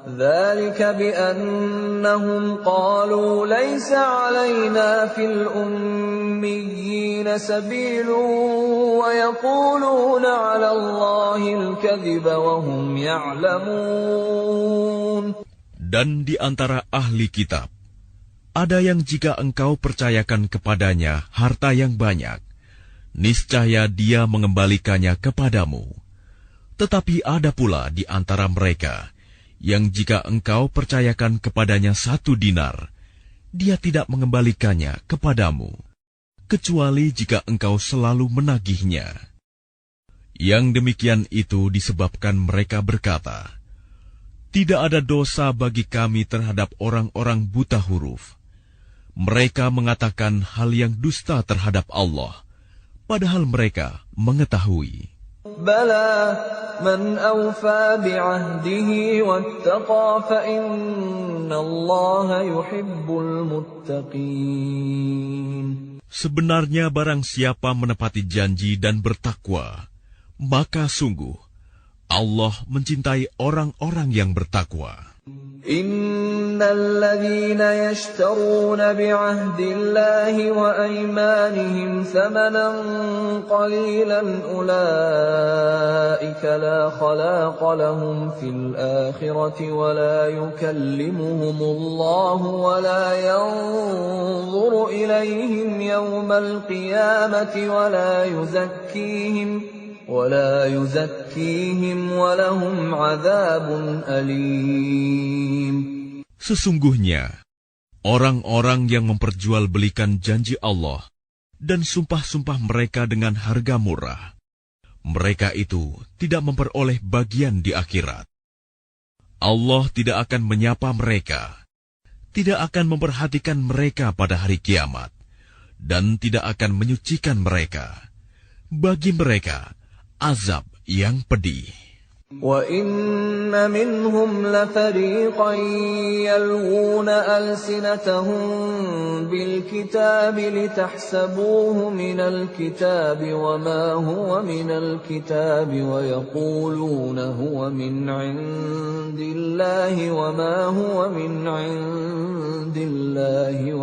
ذلك بأنهم قالوا ليس علينا في الأميين سبيل ويقولون على الله الكذب وهم يعلمون. Dan di antara ahli kitab, ada yang jika engkau percayakan kepadanya harta yang banyak, niscaya dia mengembalikannya kepadamu. Tetapi ada pula di antara mereka yang jika engkau percayakan kepadanya 1 dinar, dia tidak mengembalikannya kepadamu, kecuali jika engkau selalu menagihnya. Yang demikian itu disebabkan mereka berkata, tidak ada dosa bagi kami terhadap orang-orang buta huruf. Mereka mengatakan hal yang dusta terhadap Allah, padahal mereka mengetahui. Bala man awfa bi'ahdihi wattaqa fa innallaha yuhibbul muttaqin. Sebenarnya barang siapa menepati janji dan bertakwa, maka sungguh Allah mencintai orang-orang yang bertakwa. Innal ladzina yashtaruna bi'ahdillahi wa aymanihim thamanan qalilan ulaika la khalaqa lahum fil akhirati wa la yukallimuhumullahu wa la yanzuru ilayhim yawmal qiyamati wa la yuzakkihim walahum adzabun alim. Sesungguhnya orang-orang yang memperjualbelikan janji Allah dan sumpah-sumpah mereka dengan harga murah, mereka itu tidak memperoleh bagian di akhirat. Allah tidak akan menyapa mereka, tidak akan memperhatikan mereka pada hari kiamat, dan tidak akan menyucikan mereka. Bagi mereka azab yang pedih. وَإِنَّ منهم لفريقا يلوون ألسنتهم بالكتاب لتحسبوه من الكتاب وما هو من الكتاب ويقولون هو من عند الله وما هو من عند الله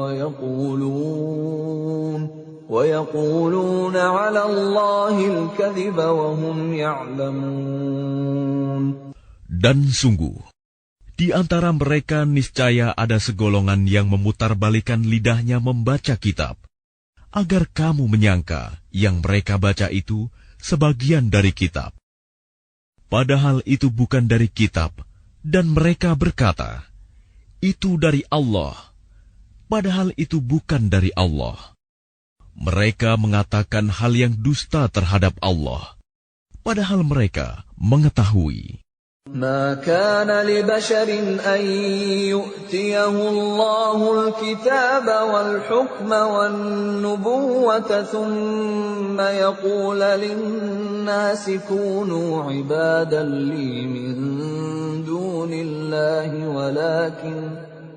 ويقولون على الله الكذب وهم يعلمون. Dan sungguh, di antara mereka niscaya ada segolongan yang memutarbalikkan lidahnya membaca kitab, agar kamu menyangka yang mereka baca itu sebagian dari kitab. Padahal itu bukan dari kitab, dan mereka berkata, itu dari Allah. Padahal itu bukan dari Allah. Mereka mengatakan hal yang dusta terhadap Allah, padahal mereka mengetahui. ما كان لبشر أن يؤتيه الله الكتاب والحكم والنبوة ثم يقول للناس كونوا عبادا لي من دون الله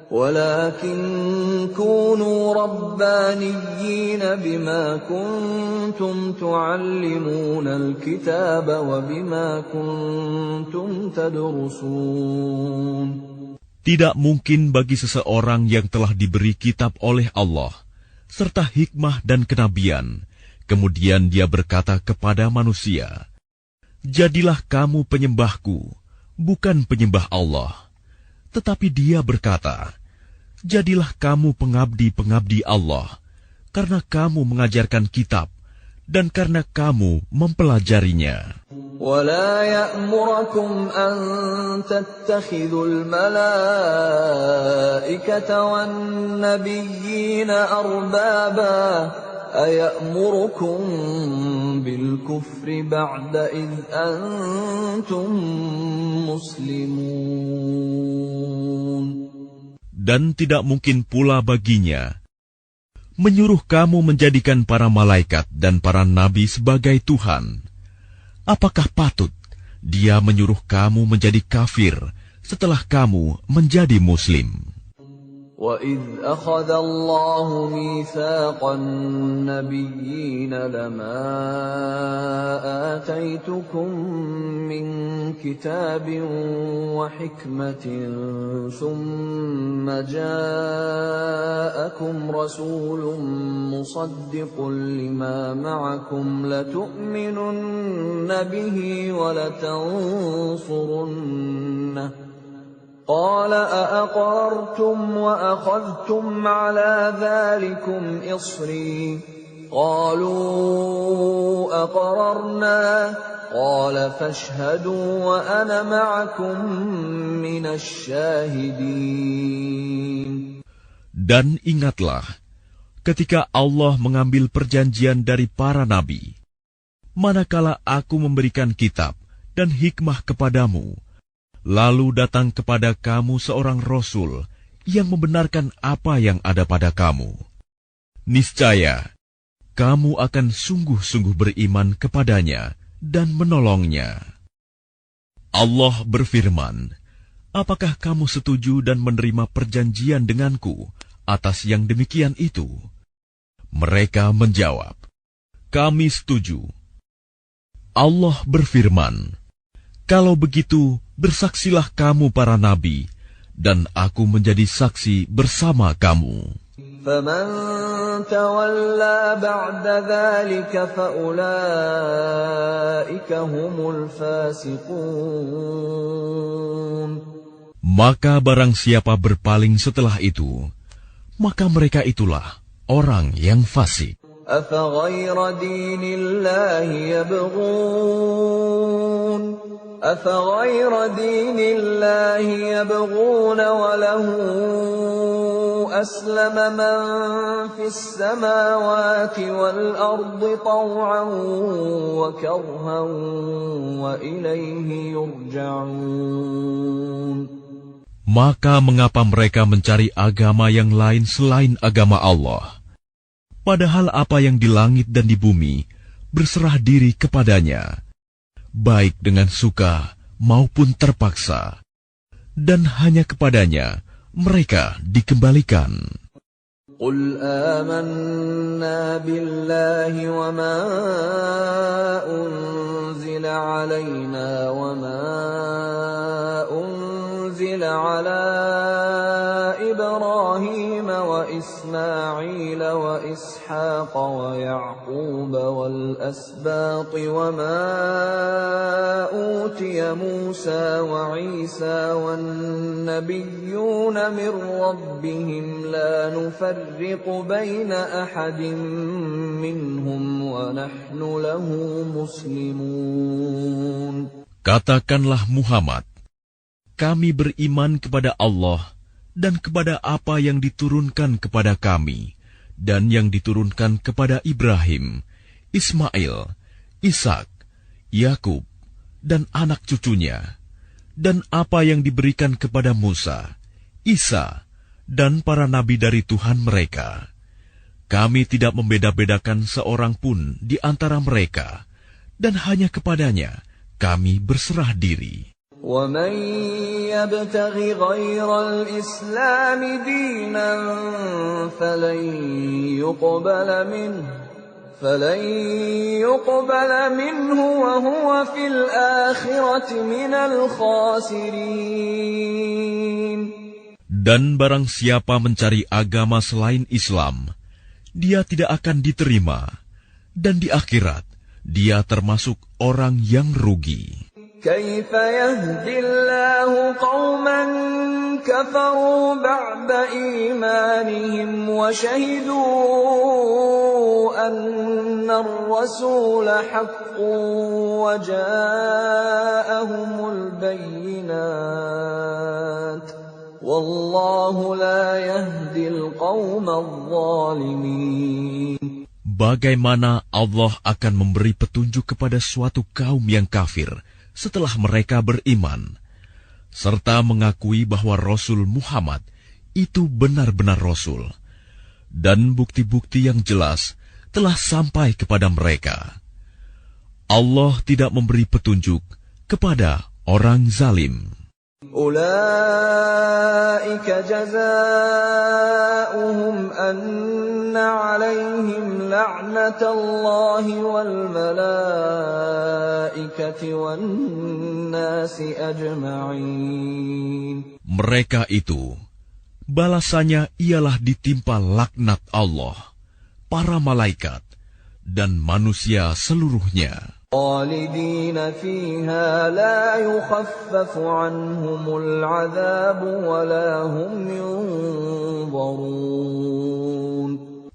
ولكن كونوا ربانيين بما كنتم تعلمون الكتاب وبما كنتم تدرسون. Tidak mungkin bagi seseorang yang telah diberi kitab oleh Allah, serta hikmah dan kenabian, kemudian dia berkata kepada manusia, jadilah kamu penyembahku, bukan penyembah Allah. Tetapi dia berkata, jadilah kamu pengabdi-pengabdi Allah, karena kamu mengajarkan kitab, dan karena kamu mempelajarinya. وَلَا يَأْمُرَكُمْ أَن تَتَّخِذُوا الْمَلَائِكَةَ وَالنَّبِيِّينَ أَرْبَابًا أَيَأْمُرُكُم بِالْكُفْرِ بَعْدَ إِذْ أَنْتُمْ مُسْلِمُونَ. Dan tidak mungkin pula baginya menyuruh kamu menjadikan para malaikat dan para nabi sebagai Tuhan. Apakah patut dia menyuruh kamu menjadi kafir setelah kamu menjadi Muslim? وَإِذْ أَخَذَ اللَّهُ مِيثَاقَ النَّبِيِّينَ لَمَا آتَيْتُكُم مِّن كِتَابٍ وَحِكْمَةٍ ثُمَّ جَاءَكُمْ رَسُولٌ مُّصَدِّقٌ لِّمَا مَعَكُمْ لَتُؤْمِنُنَّ بِهِ وَلَتَنصُرُنَّهُ قال أأقررتم وأخذتم على ذلكم إصري قالوا أقررنا قال فاشهدوا وأنا معكم من الشاهدين. Dan ingatlah ketika Allah mengambil perjanjian dari para nabi, manakala aku memberikan kitab dan hikmah kepadamu, lalu datang kepada kamu seorang Rasul yang membenarkan apa yang ada pada kamu. Niscaya, kamu akan sungguh-sungguh beriman kepadanya dan menolongnya. Allah berfirman, apakah kamu setuju dan menerima perjanjian denganku atas yang demikian itu? Mereka menjawab, kami setuju. Allah berfirman, kalau begitu, bersaksilah kamu para nabi, dan aku menjadi saksi bersama kamu. فَمَن تَوَلَّى بَعْدَ ذَلِكَ فَأُولَٰئِكَ هُمُ الْفَاسِقُونَ. Maka barang siapa berpaling setelah itu, maka mereka itulah orang yang fasik. أَفَغَيْرَ دِينِ اللَّهِ يَبْغُونَ أَفَغَيْرَ دِينِ اللَّهِ يَبْغُونَ وَلَهُ أَسْلَمَ مَن فِي السَّمَاوَاتِ وَالْأَرْضِ طَوْعًا وَكَرْهًا وَإِلَيْهِ يُرْجَعُونَ. Maka mengapa mereka mencari agama yang lain selain agama Allah? Padahal apa yang di langit dan di bumi berserah diri kepadanya, baik dengan suka maupun terpaksa, dan hanya kepadanya mereka dikembalikan. قل آمنا بالله وما أنزل علينا وما أنزل على إبراهيم وإسماعيل وإسحاق ويعقوب والأسباط وما أوتي موسى وعيسى والنبيون من ربهم لا نفرق بين أحد منهم ونحن له مسلمون. Katakanlah Muhammad, kami beriman kepada Allah dan kepada apa yang diturunkan kepada kami dan yang diturunkan kepada Ibrahim, Ismail, Ishak, Yakub, dan anak cucunya, dan apa yang diberikan kepada Musa, Isa, dan para nabi dari Tuhan mereka. Kami tidak membeda-bedakan seorang pun di antara mereka, dan hanya kepadanya kami berserah diri. وَمَنْ يَبْتَغِ غَيْرَ الْإِسْلَامِ دِينًا فَلَنْ يُقْبَلَ مِنْهُ وَهُوَ فِي الْآخِرَةِ مِنَ الْخَاسِرِينَ. Dan barang siapa mencari agama selain Islam, dia tidak akan diterima, dan di akhirat dia termasuk orang yang rugi. كيف يهدي الله قوما كفروا بعد إيمانهم وشهدوا أن الرسول حق وجاءهم البينات والله لا يهدي القوم الظالمين. Bagaimana Allah akan memberi petunjuk kepada suatu kaum yang kafir setelah mereka beriman, serta mengakui bahwa Rasul Muhammad itu benar-benar Rasul, dan bukti-bukti yang jelas telah sampai kepada mereka. Allah tidak memberi petunjuk kepada orang zalim. أولئك جزاؤهم أن عليهم لعنة الله والملائكة والناس أجمعين. Mereka itu, balasannya ialah ditimpa laknat Allah, para malaikat, dan manusia seluruhnya. خالدين فيها لا يخفف عنهم العذاب ولا هم ينظرون.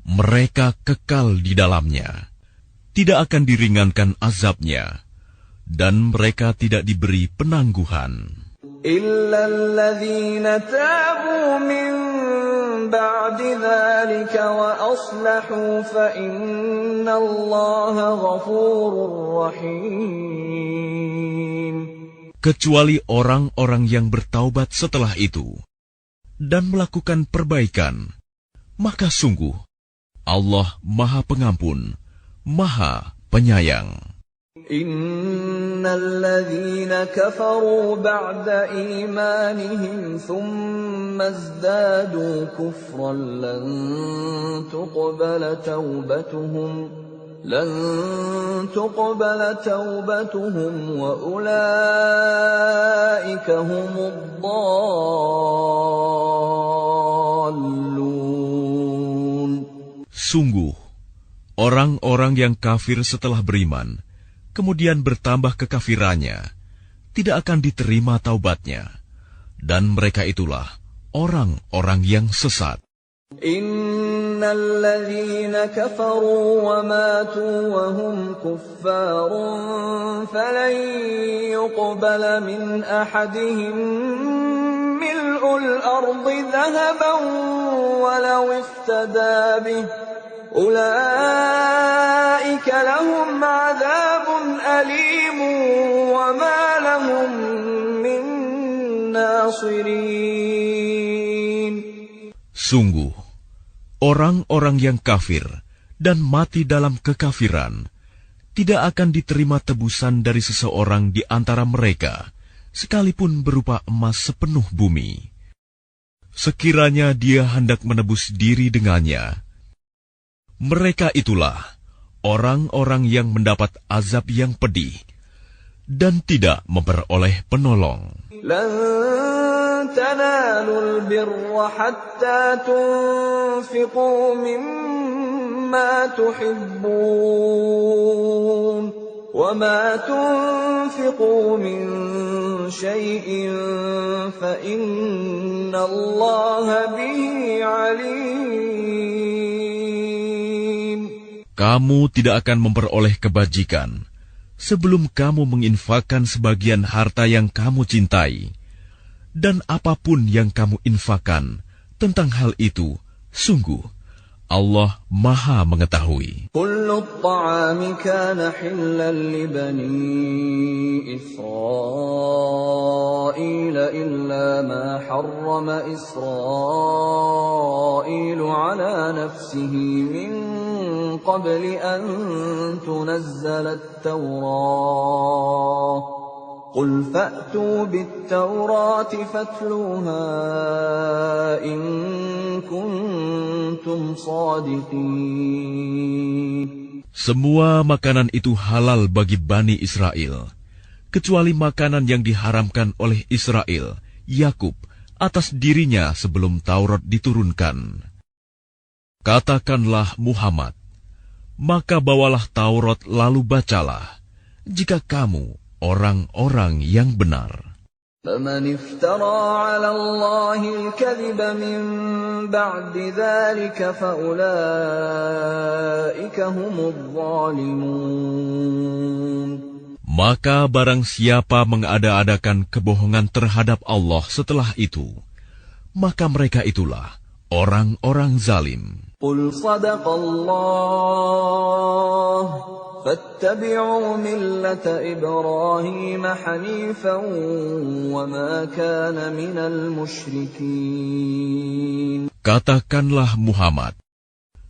Mereka kekal di dalamnya, tidak akan diringankan azabnya, dan mereka tidak diberi penangguhan. إلا الذين تابوا من بعد ذلك وأصلحوا فإن الله غفور رحيم. Kecuali orang-orang yang bertaubat setelah itu dan melakukan perbaikan, maka sungguh Allah Maha Pengampun, Maha Penyayang. إن الذين كفروا بعد إيمانهم ثم ازدادوا كفرا لن تقبل توبتهم وأولئك هم الضالون. Sungguh, orang-orang yang kafir setelah beriman kemudian bertambah kekafirannya, tidak akan diterima taubatnya, dan mereka itulah orang-orang yang sesat. Innal ladzina kafaru wa matu wa hum kuffarun falan yuqbala min ahadihim mil'ul ardi dhahaban walau iftada bih ulaika lahum 'adzabun alim wa ma lahum min nasirin. Sungguh, orang-orang yang kafir dan mati dalam kekafiran tidak akan diterima tebusan dari seseorang di antara mereka sekalipun berupa emas sepenuh bumi. Sekiranya dia hendak menebus diri dengannya, mereka itulah orang-orang yang mendapat azab yang pedih dan tidak memperoleh penolong. لن تنالوا البر حتى تنفقوا مما تحبون وما تنفقوا من شيء فإن الله به عليم. Kamu tidak akan memperoleh kebajikan sebelum kamu menginfakkan sebagian harta yang kamu cintai. Dan apapun yang kamu infakkan tentang hal itu, sungguh Allah Maha mengetahui. كل الطعام كان حلا لبني إسرائيل إلا ما حرم إسرائيل على نفسه من قبل أن تنزل التوراة قل فأتوا بالتوراة فاتلوها إن كنتم صادقين. Semua makanan itu halal bagi Bani Israel, kecuali makanan yang diharamkan oleh Israel, Yakub, atas dirinya sebelum Taurat diturunkan. Katakanlah Muhammad, maka bawalah Taurat lalu bacalah, jika kamu orang-orang yang benar. فَمَنِ افْتَرَى عَلَى اللَّهِ الْكَذِبَ مِنْ بَعْدِ ذَلِكَ فَأُولَئِكَ هُمُ الظَّالِمُونَ. Maka barang siapa mengada-adakan kebohongan terhadap Allah setelah itu, maka mereka itulah orang-orang zalim. قُلْ صَدَقَ اللَّهُ فَاتَّبِعُوا مِلَّةَ إِبْرَاهِيمَ حَنِيفًا وَمَا كَانَ مِنَ الْمُشْرِكِينَ. Katakanlah Muhammad,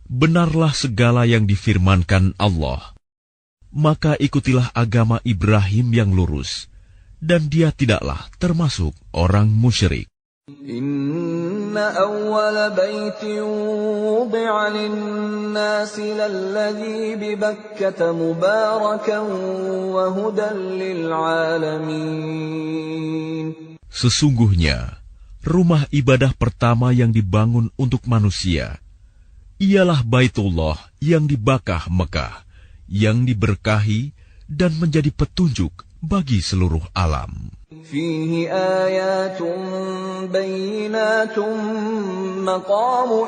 benarlah segala yang difirmankan Allah. Maka ikutilah agama Ibrahim yang lurus, dan dia tidaklah termasuk orang musyrik. Inna awwala baytin wudi'a lin-nasi lalladhi bi Bakkata mubarakan wa hudan lil-alamin. Sesungguhnya, rumah ibadah pertama yang dibangun untuk manusia ialah Baitullah yang di Bakkah Mekah, yang diberkahi dan menjadi petunjuk bagi seluruh alam. Fihi ayatun bayyinatun maqamu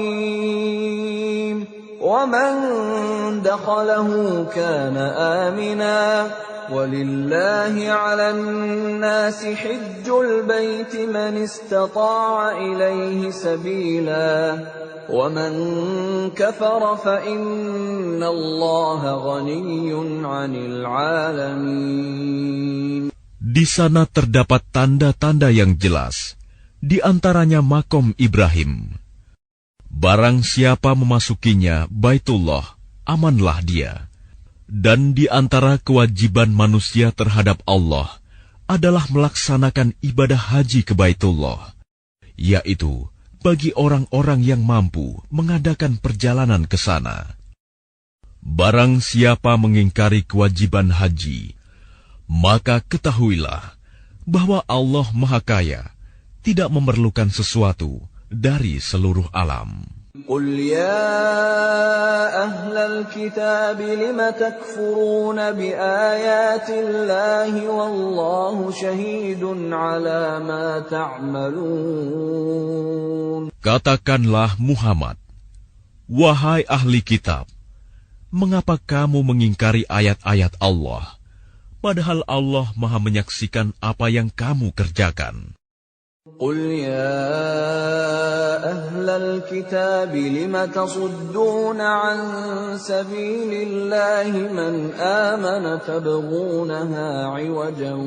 Ibrahim wa man dakhalahu kana amina walillahi 'alan nasi hajjul baiti man istata'a ilayhi sabila wa man kafara fa innallaha ghaniyyun 'anil 'alamin. Di sana terdapat tanda-tanda yang jelas, di antaranya makom Ibrahim. Barang siapa memasukinya Baitullah, amanlah dia. Dan di antara kewajiban manusia terhadap Allah adalah melaksanakan ibadah haji ke Baitullah, yaitu bagi orang-orang yang mampu mengadakan perjalanan ke sana. Barang siapa mengingkari kewajiban haji, maka ketahuilah bahwa Allah Maha Kaya, tidak memerlukan sesuatu dari seluruh alam. Qul ya ahlal kitab lima takfuruna bi ayatillahi wallahu syahidun ala ma ta'malun. Katakanlah Muhammad, wahai ahli kitab, mengapa kamu mengingkari ayat-ayat Allah? Padahal Allah Maha menyaksikan apa yang kamu kerjakan. Qul ya ahlal kitab lima tasudduna an sabilillahi man amana tabghunaha 'iwajan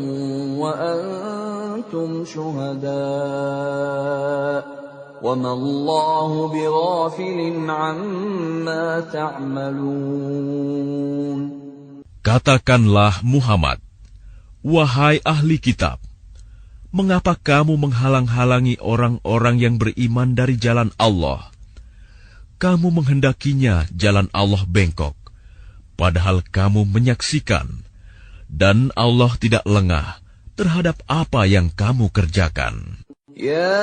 wa antum syuhada wa ma Allahu bighafilin 'amma ta'malun. Katakanlah Muhammad, Wahai ahli kitab, mengapa kamu menghalang-halangi orang-orang yang beriman dari jalan Allah? Kamu menghendakinya jalan Allah bengkok, padahal kamu menyaksikan, dan Allah tidak lengah terhadap apa yang kamu kerjakan. Ya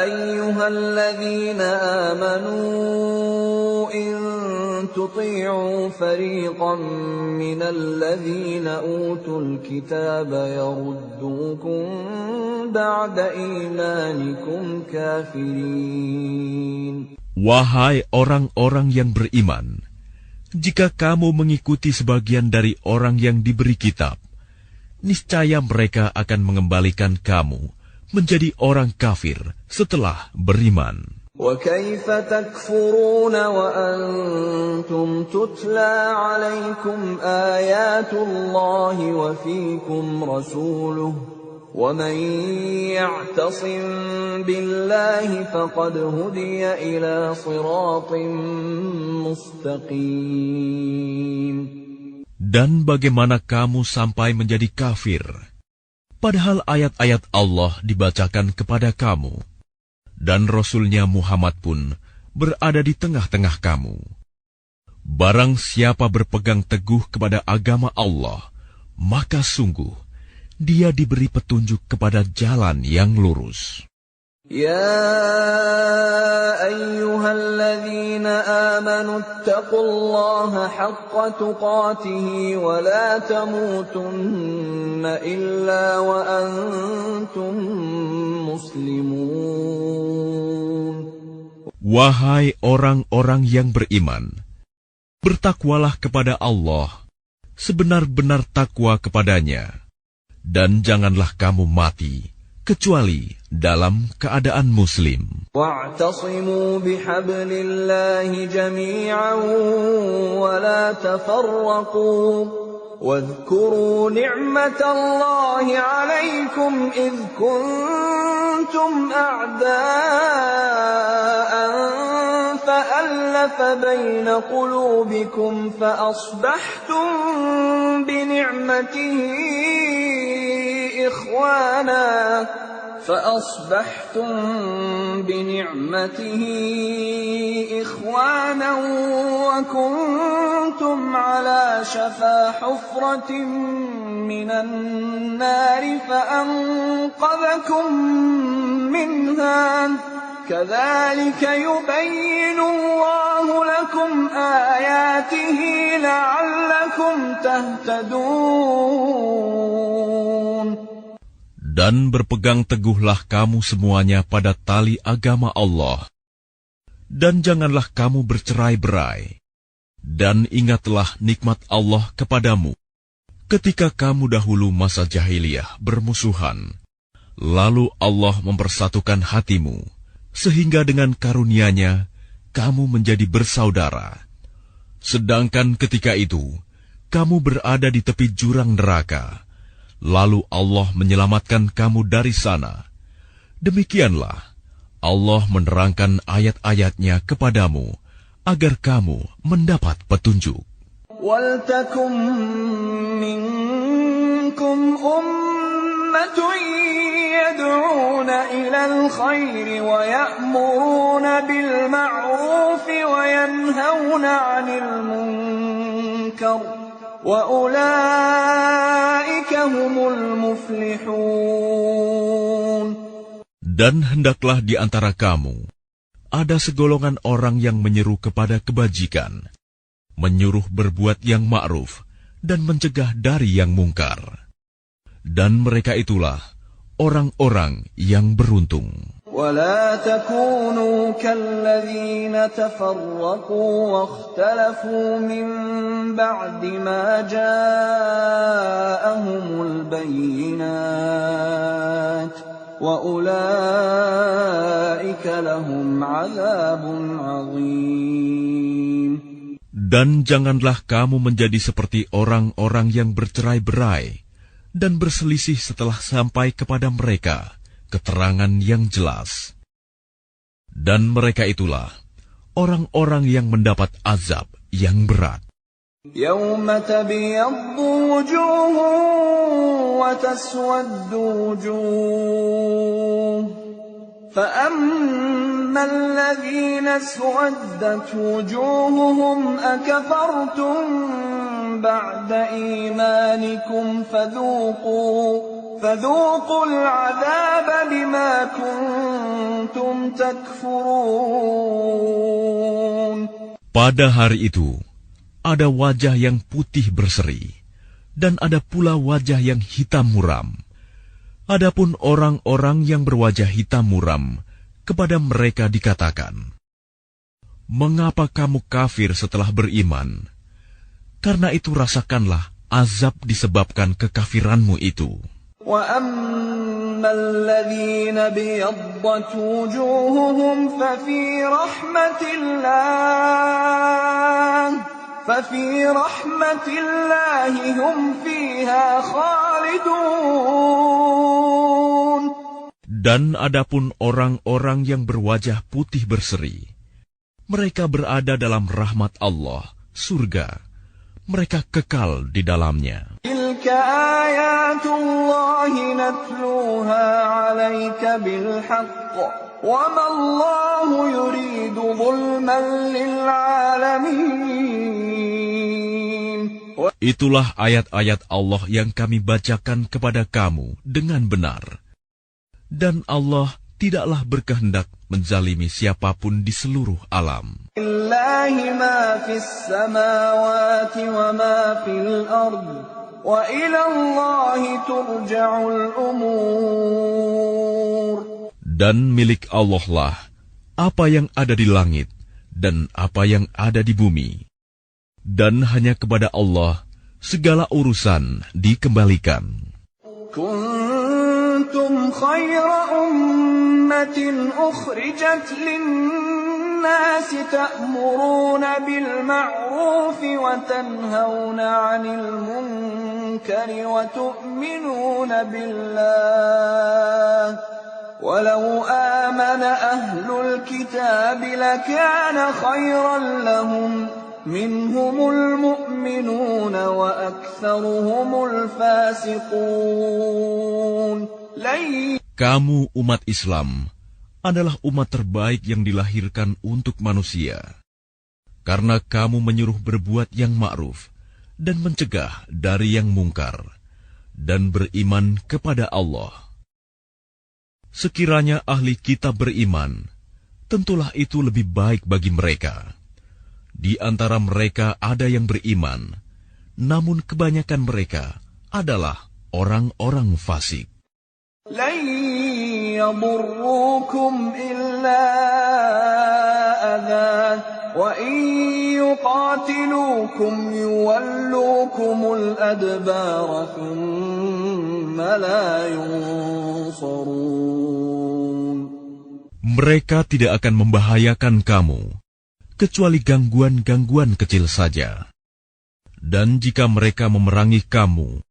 ayyuhalladzina amanu in tuti'u fariqan minal ladzina utul kitaba yaruddukum ba'da imanikum kafirin. Wahai orang-orang yang beriman, jika kamu mengikuti sebagian dari orang yang diberi kitab, niscaya mereka akan mengembalikan kamu menjadi orang kafir setelah beriman. وَكَيْفَ تَكْفُرُونَ وَأَنْتُمْ تُتْلَى عَلَيْكُمْ آيَاتُ اللَّهِ وَفِيكُمْ رَسُولُهُ وَمَنْ يَعْتَصِمْ بِاللَّهِ فَقَدْ هُدِيَ إِلَى صِرَاطٍ مُسْتَقِيمٍ. Dan bagaimana kamu sampai menjadi kafir, padahal ayat-ayat Allah dibacakan kepada kamu, dan Rasul-Nya Muhammad pun berada di tengah-tengah kamu. Barang siapa berpegang teguh kepada agama Allah, maka sungguh dia diberi petunjuk kepada jalan yang lurus. يا أيها الذين آمنوا اتقوا الله حق تقاته ولا تموتن إلا وأنتم مسلمون. Wahai orang-orang yang beriman, bertakwalah kepada Allah sebenar-benar takwa kepadanya, dan janganlah kamu mati kecuali dalam keadaan muslim. وَاعْتَصِمُوا بِحَبْلِ اللَّهِ جَمِيعًا وَلَا تَفَرَّقُوا وَاذْكُرُوا نِعْمَةَ اللَّهِ عَلَيْكُمْ إِذْ كُنتُمْ أَعْدَاءً فَأَلَّفَ بَيْنَ قُلُوبِكُمْ فَأَصْبَحْتُمْ بنعمته إخوانا وكنتم على شفا حفرة من النار فأنقذكم منها كذلك يبين الله لكم آياته لعلكم تهتدون. Dan berpegang teguhlah kamu semuanya pada tali agama Allah. Dan janganlah kamu bercerai-berai. Dan ingatlah nikmat Allah kepadamu ketika kamu dahulu masa jahiliyah bermusuhan. Lalu Allah mempersatukan hatimu, sehingga dengan karunia-Nya kamu menjadi bersaudara. Sedangkan ketika itu kamu berada di tepi jurang neraka. Lalu Allah menyelamatkan kamu dari sana. Demikianlah Allah menerangkan ayat-ayat-Nya kepadamu agar kamu mendapat petunjuk. وَلْتَكُنْ مِنْكُمْ أُمَّةٌ يَدْعُونَ إِلَى الْخَيْرِ وَيَأْمُرُونَ بِالْمَعْرُوفِ وَيَنْهَوْنَ عَنِ الْمُنْكَرِ وَأُولَئِكَ هُمُ الْمُفْلِحُونَ. Dan hendaklah di antara kamu ada segolongan orang yang menyeru kepada kebajikan, menyuruh berbuat yang ma'ruf, dan mencegah dari yang mungkar. Dan mereka itulah orang-orang yang beruntung. ولا تكونوا كالذين تفرقوا واختلفوا من بعد ما جاءهم البينات وأولئك لهم عذاب عظيم. Dan janganlah kamu menjadi seperti orang-orang yang bercerai-berai dan berselisih setelah sampai kepada mereka keterangan yang jelas. Dan mereka itulah orang-orang yang mendapat azab yang berat. يوم تبيض وجوه وتسود وجوه فأما الذين اسودت وجوههم أكفرتم بعد إيمانكم فذوقوا العذاب بما كنتم تكفرون. Pada hari itu, ada wajah yang putih berseri, dan ada pula wajah yang hitam muram. Adapun orang-orang yang berwajah hitam muram, kepada mereka dikatakan, "Mengapa kamu kafir setelah beriman? Karena itu rasakanlah azab disebabkan kekafiranmu itu." وَأَمَّا الَّذِينَ ابْيَضَّتْ وُجُوهُهُمْ فَفِي رَحْمَةِ اللَّهِ هُمْ فِيهَا خَالِدُونَ. Dan adapun orang-orang yang berwajah putih berseri, mereka berada dalam rahmat Allah, surga. Mereka kekal di dalamnya. تِلْكَ آيَاتُ اللَّهِ نَتْلُوهَا عَلَيْكَ بِالْحَقِّ وَمَا اللَّهُ يُرِيدُ ظُلْمًا لِلْعَالَمِينَ. Itulah ayat-ayat Allah yang kami bacakan kepada kamu dengan benar. Dan Allah tidaklah berkehendak menzalimi siapapun di seluruh alam. Lillahi ma fis samawati wa ma fil ard wa ila Allahi turja'ul umur. Dan milik Allah lah apa yang ada di langit dan apa yang ada di bumi. Dan hanya kepada Allah segala urusan dikembalikan. Kuntum khayra ummatin ukhrijat lin-nasi ta'muruna bil ma'ruf wa tanhauna 'anil munkari wa tu'minuna billah. Walau amana ahlul kitab lakana khayran lahum. Minhumul mu'minuna wa aktsaruhumul fasiqun. Kamu umat Islam adalah umat terbaik yang dilahirkan untuk manusia. Karena kamu menyuruh berbuat yang ma'ruf dan mencegah dari yang mungkar dan beriman kepada Allah. Sekiranya ahli kitab beriman, tentulah itu lebih baik bagi mereka. Di antara mereka ada yang beriman, namun kebanyakan mereka adalah orang-orang fasik. Lan yadurrukum illa adhan wa in yuqatilukum yuwallukumul adbara thumma la yunsarun. Mereka tidak akan membahayakan kamu kecuali gangguan-gangguan kecil saja. Dan jika mereka memerangi kamu,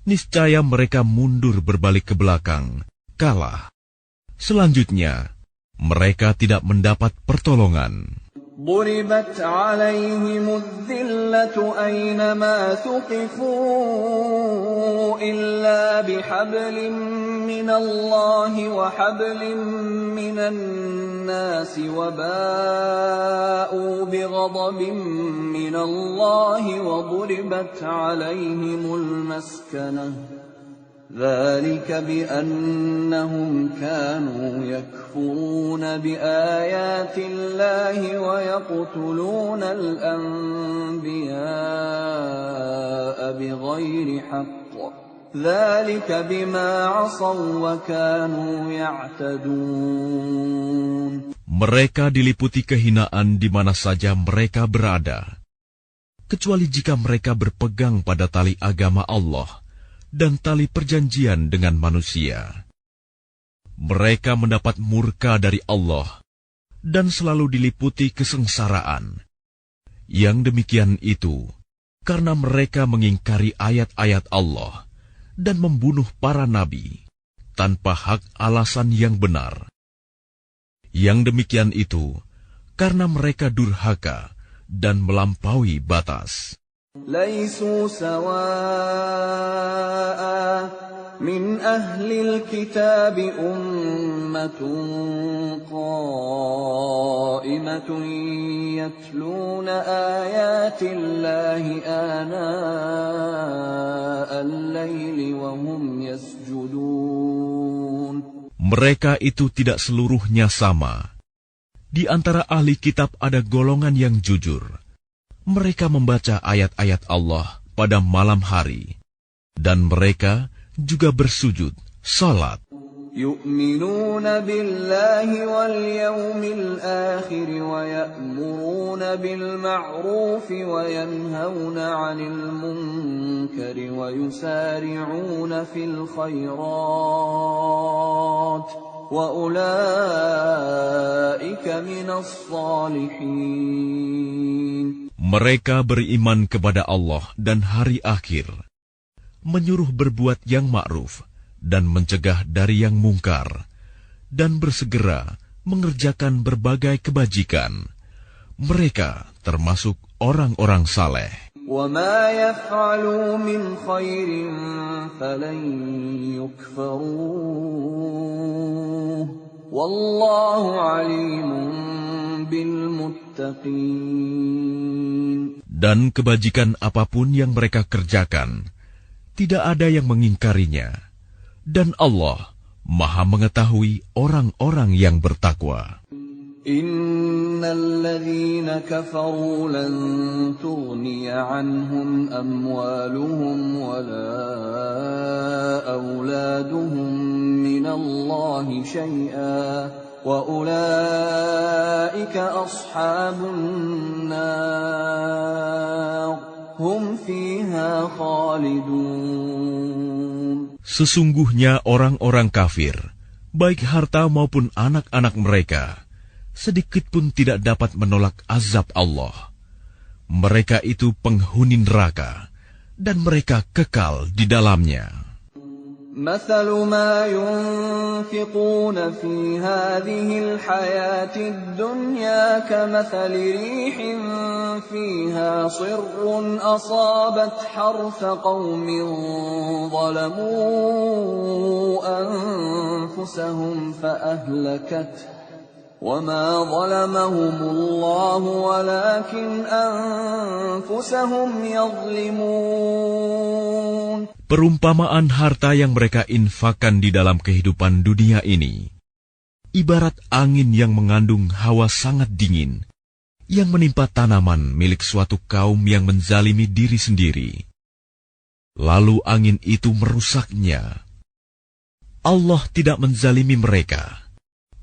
niscaya mereka mundur berbalik ke belakang, kalah. Selanjutnya, mereka tidak mendapat pertolongan. ضربت عليهم الذلة أينما ثقفوا إلا بحبل من الله وحبل من الناس وباءوا بغضب من الله وضربت عليهم المسكنة ذلك بأنهم كانوا يكفرون بآيات الله ويقتلون الأنبياء بغير حق ذلك بما عصوا وكانوا يعتدون. Mereka diliputi kehinaan di mana saja mereka berada, kecuali jika mereka berpegang pada tali agama Allah dan tali perjanjian dengan manusia. Mereka mendapat murka dari Allah dan selalu diliputi kesengsaraan. Yang demikian itu karena mereka mengingkari ayat-ayat Allah dan membunuh para nabi tanpa hak alasan yang benar. Yang demikian itu karena mereka durhaka dan melampaui batas. ليسوا سواء من أهل الكتاب أمة قائمة يتلون آيات الله آناء الليل وهم يسجدون. Mereka itu tidak seluruhnya sama. Di antara ahli kitab ada golongan yang jujur. Mereka membaca ayat-ayat Allah pada malam hari. Dan mereka juga bersujud, salat. يؤمنون بالله واليوم الآخر ويأمرون بالمعروف وينهون عن المنكر ويسارعون في الخيرات وأولئك من الصالحين. Mereka beriman kepada Allah dan hari akhir, menyuruh berbuat yang ma'ruf dan mencegah dari yang mungkar, dan bersegera mengerjakan berbagai kebajikan. Mereka termasuk orang-orang saleh. وَمَا يَفْعَلُوا مِنْ خَيْرٍ فَلَنْ يُكْفَرُوهُ وَاللَّهُ عَلِيمٌ بِالْمُتَّقِينَ. Dan kebajikan apapun yang mereka kerjakan, tidak ada yang mengingkarinya. Dan Allah Maha mengetahui orang-orang yang bertakwa. Innal ladzina kafaru lan tughniya anhum amwaluhum wala auladuhum minallahi syai'a wa ulaika ashabun nar hum fiha khalidun. Sesungguhnya orang-orang kafir, baik harta maupun anak-anak mereka, sedikit pun tidak dapat menolak azab Allah. Mereka itu penghuni neraka, dan mereka kekal di dalamnya. مثل ما ينفقون في هذه الحياة الدنيا كمثل ريح فيها صر أصابت حرث قوم ظلموا أنفسهم فأهلكته وما ظلمهم الله ولكن أنفسهم يظلمون. Perumpamaan harta yang mereka infakkan di dalam kehidupan dunia ini, ibarat angin yang mengandung hawa sangat dingin, yang menimpa tanaman milik suatu kaum yang menzalimi diri sendiri. Lalu angin itu merusaknya. Allah tidak menzalimi mereka,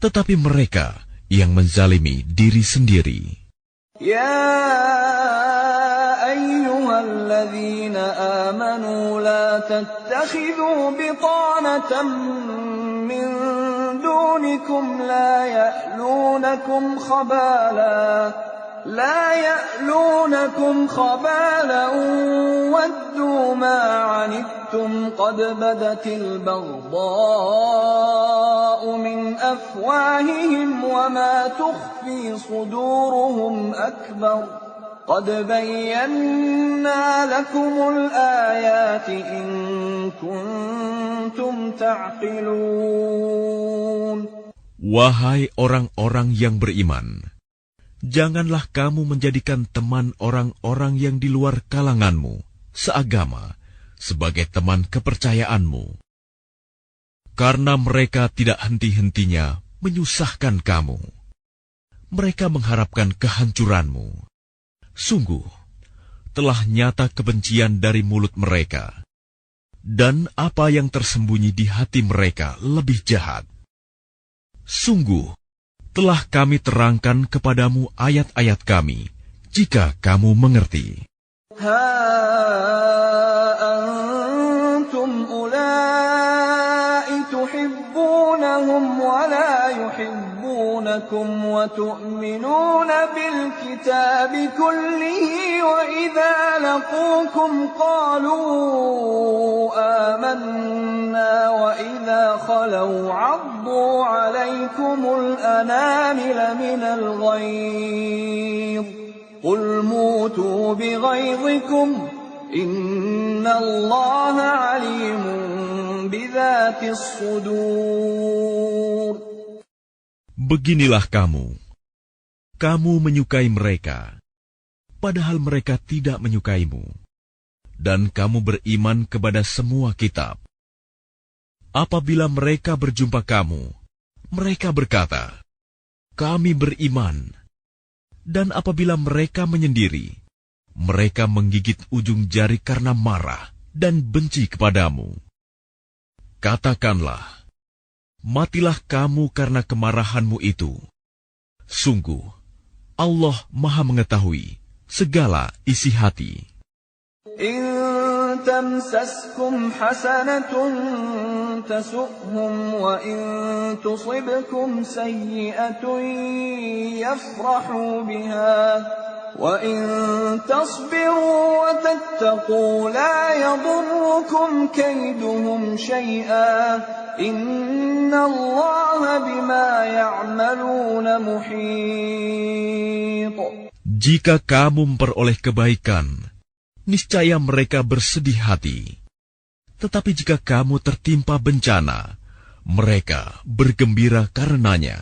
tetapi mereka yang menzalimi diri sendiri. Ya ayyuhalladzina amanu la tattakhidhu bitanatan min dunikum la ya'lunakum khabalan waddu ma 'anittum qad badatil baghdha'u min afwahihim wa ma tukhfi suduruhum akbar. قَدْ بَيَّنَّا لَكُمُ الْآيَاتِ إِن كُنتُمْ تَعْقِلُونَ. Wahai orang-orang yang beriman, janganlah kamu menjadikan teman orang-orang yang di luar kalanganmu, seagama, sebagai teman kepercayaanmu. Karena mereka tidak henti-hentinya menyusahkan kamu. Mereka mengharapkan kehancuranmu. Sungguh, telah nyata kebencian dari mulut mereka, dan apa yang tersembunyi di hati mereka lebih jahat. Sungguh, telah kami terangkan kepadamu ayat-ayat kami, jika kamu mengerti. Ha antum ulai tuhibbunahum wa la yuhibbunakum wa tu'minuna bil kitabi kullihi wa idza laqukum qalu amanna wa idza khalu 'addu 'alaykumul anamila minal ghayz قُلْ مُوتُوا بِغَيْظِكُمْ إِنَّ اللَّهَ عَلِيمٌ بِذَاتِ الصُّدُورِ. Beginilah kamu menyukai mereka, padahal mereka tidak menyukaimu, dan kamu beriman kepada semua kitab. Apabila mereka berjumpa kamu, mereka berkata, "Kami beriman." Dan apabila mereka menyendiri, mereka menggigit ujung jari karena marah dan benci kepadamu. Katakanlah, matilah kamu karena kemarahanmu itu. Sungguh, Allah Maha mengetahui segala isi hati. إن تمسسكم حسنة تسؤهم وإن تصبكم سيئة يفرحوا بها وإن تصبروا وتتقوا لا يضركم كيدهم شيئا إن الله بما يعملون محيط. Jika kamu memperoleh kebaikan, niscaya mereka bersedih hati. Tetapi jika kamu tertimpa bencana, mereka bergembira karenanya.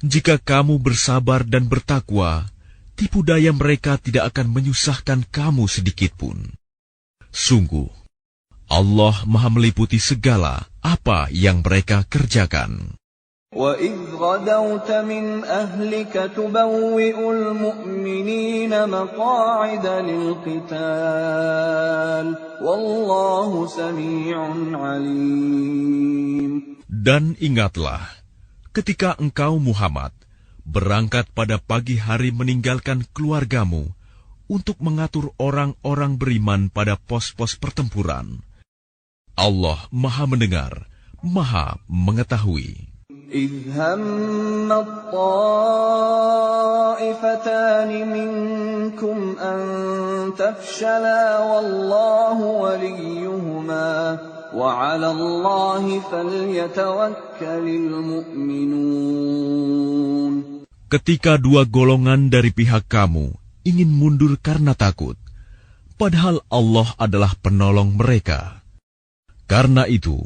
Jika kamu bersabar dan bertakwa, tipu daya mereka tidak akan menyusahkan kamu sedikitpun. Sungguh, Allah Maha meliputi segala apa yang mereka kerjakan. وَإِذْ غَدَوْتَ مِنْ أَهْلِكَ تُبَوِّئُ الْمُؤْمِنِينَ مَقَاعِدَ لِلْقِتَالِ وَاللَّهُ سَمِيعٌ عَلِيمٌ. Dan ingatlah, ketika engkau Muhammad berangkat pada pagi hari meninggalkan keluargamu untuk mengatur orang-orang beriman pada pos-pos pertempuran. Allah Maha mendengar, Maha mengetahui. إِذْ هَمَّ الطَّائِفَتَانِ مِنكُمْ أَن تَفْشَلَا وَاللَّهُ وَلِيُّهُمَا وَعَلَى اللَّهِ فَلْيَتَوَكَّلِ الْمُؤْمِنُونَ. Ketika dua golongan dari pihak kamu ingin mundur karena takut, padahal Allah adalah penolong mereka. Karena itu,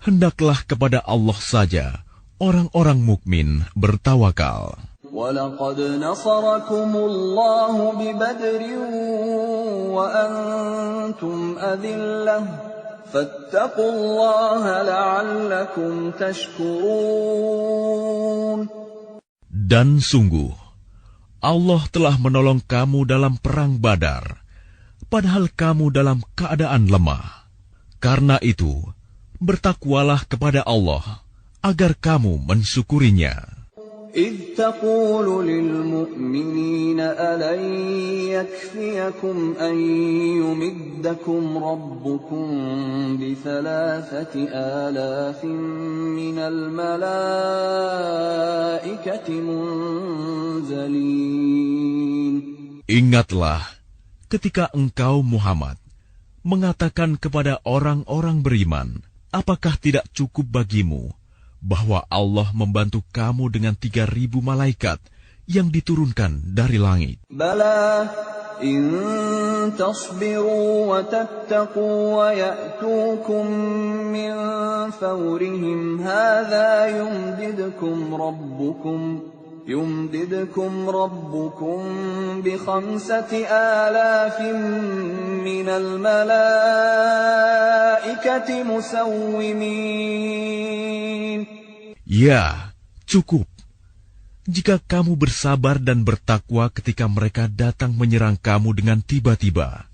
hendaklah kepada Allah saja orang-orang mukmin bertawakal. وَلَقَدْ نَصَرَكُمُ اللَّهُ بِبَدْرٍ وَأَنْتُمْ أَذِلَّةٌ فَاتَّقُوا اللَّهَ لَعَلَّكُمْ تَشْكُرُونَ. Dan sungguh, Allah telah menolong kamu dalam perang Badar, padahal kamu dalam keadaan lemah. Karena itu, bertakwalah kepada Allah agar kamu mensyukurinya. إِذْ تَقُولُ لِلْمُؤْمِنِينَ أَلَنْ يَكْفِيَكُمْ أَنْ يُمِدَّكُمْ رَبُّكُمْ ب3,000 مِّنَ الْمَلَائِكَةِ مُنْزَلِينَ. Ingatlah ketika engkau Muhammad mengatakan kepada orang-orang beriman, apakah tidak cukup bagimu bahwa Allah membantu kamu dengan 3.000 malaikat yang diturunkan dari langit? Bala in tasbiru wa tattaqu wa ya'tukum min fawrihim hadha yumdidkum rabbukum bi 5,000 minal malaikati musawwimin. Ya, cukup. Jika kamu bersabar dan bertakwa ketika mereka datang menyerang kamu dengan tiba-tiba,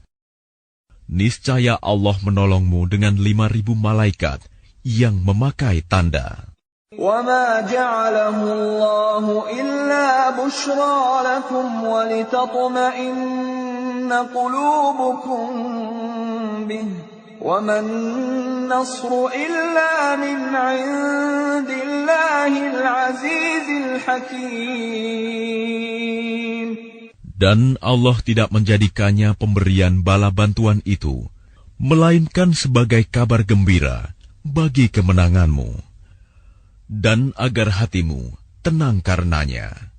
niscaya Allah menolongmu dengan 5.000 malaikat yang memakai tanda. وَمَا جَعَلَهُ اللَّهُ إِلَّا بُشْرَى لَكُمْ وَلِتَطْمَئِنَّ قُلُوبُكُمْ بِهِ وَمَا النَّصْرُ إِلَّا مِنْ عِنْدِ اللَّهِ الْعَزِيزِ الْحَكِيمِ. Dan Allah tidak menjadikannya pemberian bala bantuan itu, melainkan sebagai kabar gembira bagi kemenanganmu, dan agar hatimu tenang karenanya.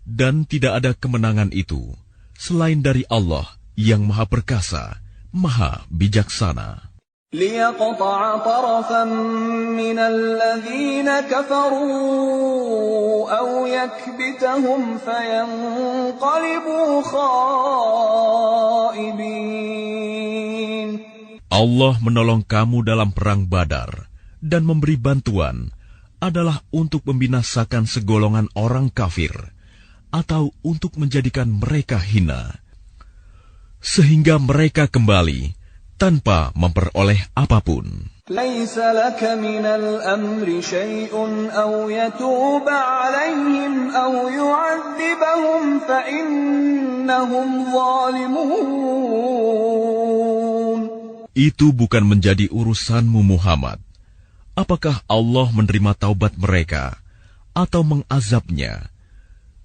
Dan tidak ada kemenangan itu selain dari Allah yang Maha Perkasa, Maha Bijaksana. ليقطع طرفا من الذين كفروا أو يكبتهم فينقلبوا خائبين. Allah menolong kamu dalam perang Badar dan memberi bantuan adalah untuk membinasakan segolongan orang kafir atau untuk menjadikan mereka hina, sehingga mereka kembali tanpa memperoleh apapun. ليس لك من الأمر شيء أو يتوب عليهم أو يعذبهم فإنهم ظالمون. Itu bukan menjadi urusanmu Muhammad. Apakah Allah menerima taubat mereka atau mengazabnya?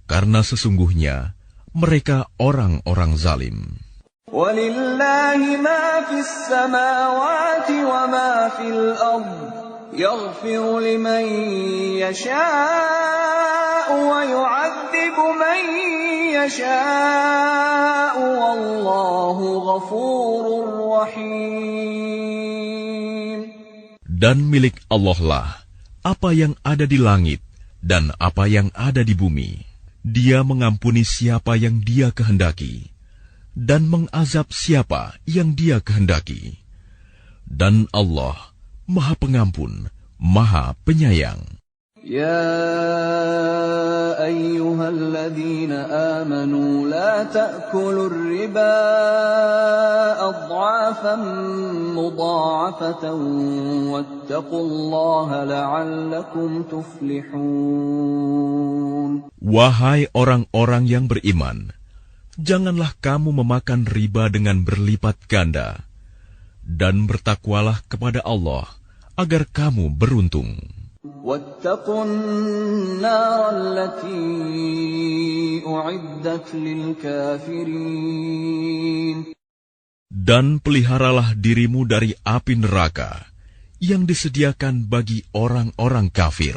Karena sesungguhnya mereka orang-orang zalim. وَلِلَّهِ مَا فِي السَّمَاوَاتِ وَمَا فِي الْأَرْضِ يَغْفِرُ لِمَن يَشَاءُ وَيُعَذِّبُ مَن يَشَاءُ وَاللَّهُ غَفُورٌ رَّحِيمٌ. Dan milik Allah lah apa yang ada di langit dan apa yang ada di bumi. Dia mengampuni siapa yang Dia kehendaki dan mengazab siapa yang Dia kehendaki. Dan Allah Maha Pengampun, Maha Penyayang. Ya ayyuhalladzina amanu la ta'kulur riba adhafan mudha'afatan wattaqullaha la'allakum tuflihun. Wahai orang-orang yang beriman, janganlah kamu memakan riba dengan berlipat ganda, dan bertakwalah kepada Allah agar kamu beruntung. وَاتَّقُوا النَّارَ الَّتِي أُعِدَّتْ لِلْكَافِرِينَ. Dan peliharalah dirimu dari api neraka yang disediakan bagi orang-orang kafir.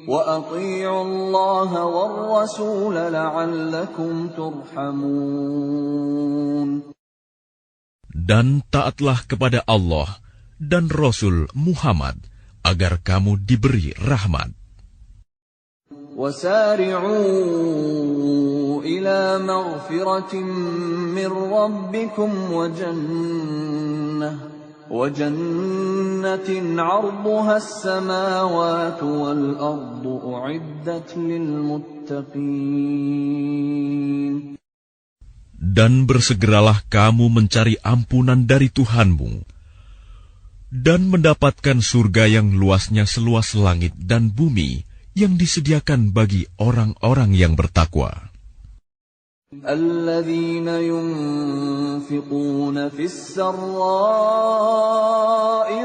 وَأَطِيعُوا اللَّهَ وَالرَّسُولَ لَعَلَّكُمْ تُرْحَمُونَ. Dan taatlah kepada Allah dan Rasul Muhammad agar kamu diberi rahmat. وَسَارِعُوا إِلَى مَغْفِرَةٍ مِّن رَّبِّكُمْ وَجَنَّةٍ عَرْضُهَا السَّمَاوَاتُ وَالْأَرْضُ أُعِدَّتْ لِلْمُتَّقِينَ. Dan bersegeralah kamu mencari ampunan dari Tuhanmu dan mendapatkan surga yang luasnya seluas langit dan bumi yang disediakan bagi orang-orang yang bertakwa. الذين ينفقون في السراء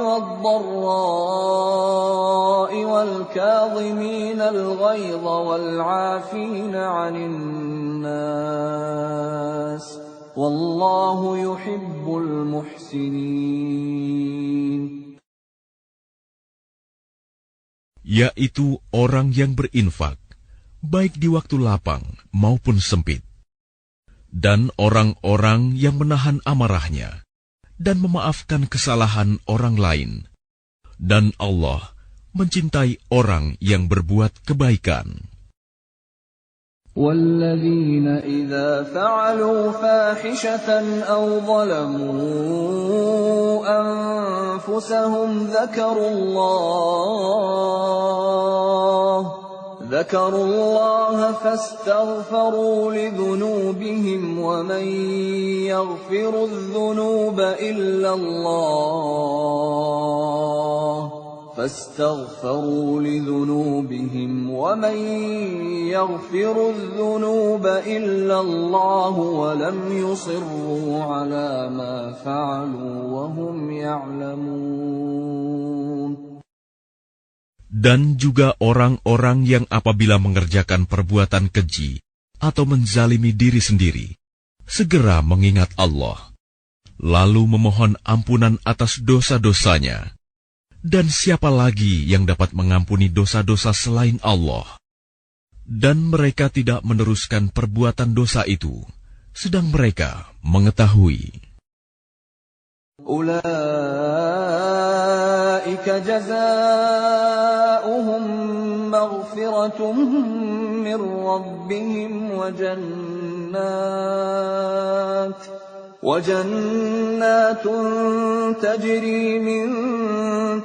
والضراء والكاظمين الغيظ والعافين عن الناس والله يحب المحسنين. Yaitu orang yang berinfak, baik di waktu lapang maupun sempit, dan orang-orang yang menahan amarahnya dan memaafkan kesalahan orang lain. Dan Allah mencintai orang yang berbuat kebaikan. وَالَّذِينَ إِذَا فَعَلُوا فَاحِشَةً أَوْ ظَلَمُوا أَنفُسَهُمْ ذكروا الله فاستغفروا لذنوبهم ومن يغفر الذنوب إلا الله فاستغفروا لذنوبهم ومن يغفر الذنوب إلا الله ولم يصروا على ما فعلوا وهم يعلمون. Dan juga orang-orang yang apabila mengerjakan perbuatan keji atau menzalimi diri sendiri, segera mengingat Allah, lalu memohon ampunan atas dosa-dosanya. Dan siapa lagi yang dapat mengampuni dosa-dosa selain Allah? Dan mereka tidak meneruskan perbuatan dosa itu, sedang mereka mengetahui. Ulaika jazaa'uhum maghfiratun min rabbihim wa jannatun tajri min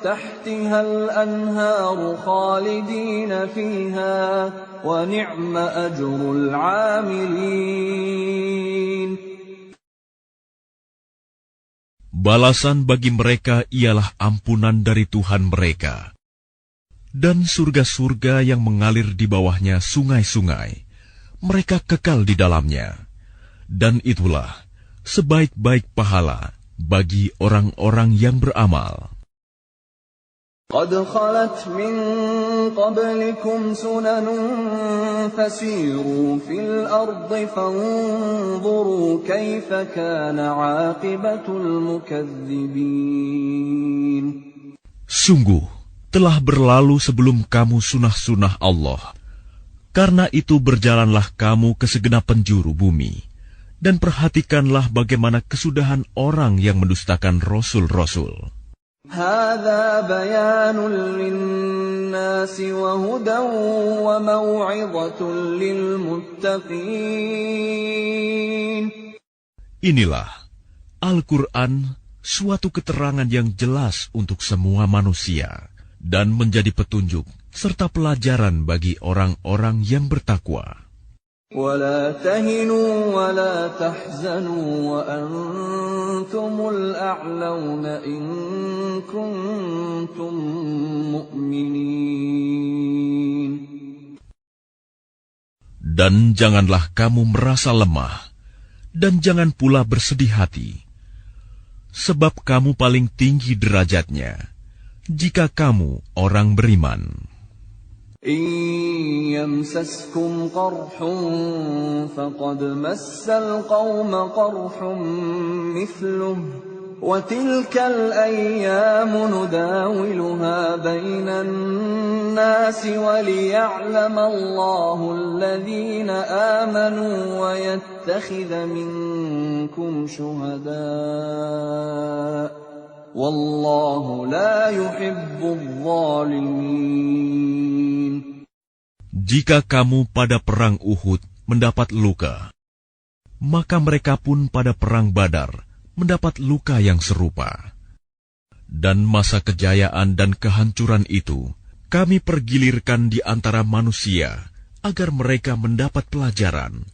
tahtiha al-anharu khalidina fiha wa ni'ma ajrul 'amilin. Balasan bagi mereka ialah ampunan dari Tuhan mereka, dan surga-surga yang mengalir di bawahnya sungai-sungai. Mereka kekal di dalamnya, dan itulah sebaik-baik pahala bagi orang-orang yang beramal. قد خلت من قبلكم سنن فسيروا في الأرض فانظروا كيف كان عاقبة المكذبين. Sungguh, telah berlalu sebelum kamu sunah-sunah Allah. Karena itu berjalanlah kamu ke segenap penjuru bumi, dan perhatikanlah bagaimana kesudahan orang yang mendustakan rasul-rasul. هذا بيان للناس وهدى وموعظة للمتقين. Inilah Al-Quran, suatu keterangan yang jelas untuk semua manusia, dan menjadi petunjuk serta pelajaran bagi orang-orang yang bertakwa. ولا تهنوا ولا تحزنوا وأنتم الأعلون إن كنتم مؤمنين. Dan janganlah kamu merasa lemah, dan jangan pula bersedih hati, sebab kamu paling tinggi derajatnya, jika kamu orang beriman. إن يمسسكم قرح فقد مس القوم قرح مثله وتلك الأيام نداولها بين الناس وليعلم الله الذين آمنوا ويتخذ منكم شهداء والله لا يحب الظالمين. Jika kamu pada perang Uhud mendapat luka, maka mereka pun pada perang Badar mendapat luka yang serupa. Dan masa kejayaan dan kehancuran itu kami pergilirkan di antara manusia agar mereka mendapat pelajaran,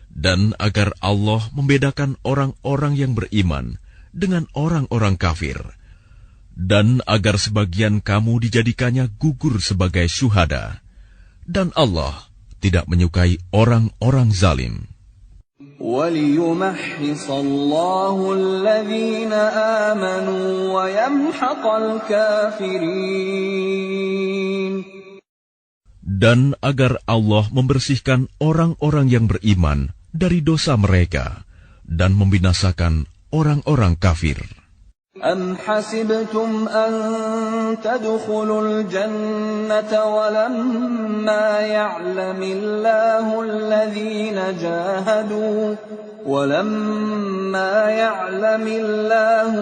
dan agar Allah membedakan orang-orang yang beriman dengan orang-orang kafir, dan agar sebagian kamu dijadikannya gugur sebagai syuhada. Dan Allah tidak menyukai orang-orang zalim. وَلِيُمَحِّصَ اللَّهُ الَّذِينَ آمَنُوا وَيَمْحَقَ الْكَافِرِينَ. Dan agar Allah membersihkan orang-orang yang beriman dari dosa mereka dan membinasakan orang-orang kafir. أَمْ حَسِبْتُمْ أَن تَدْخُلُوا الْجَنَّةَ وَلَمَّا يَعْلَمِ اللَّهُ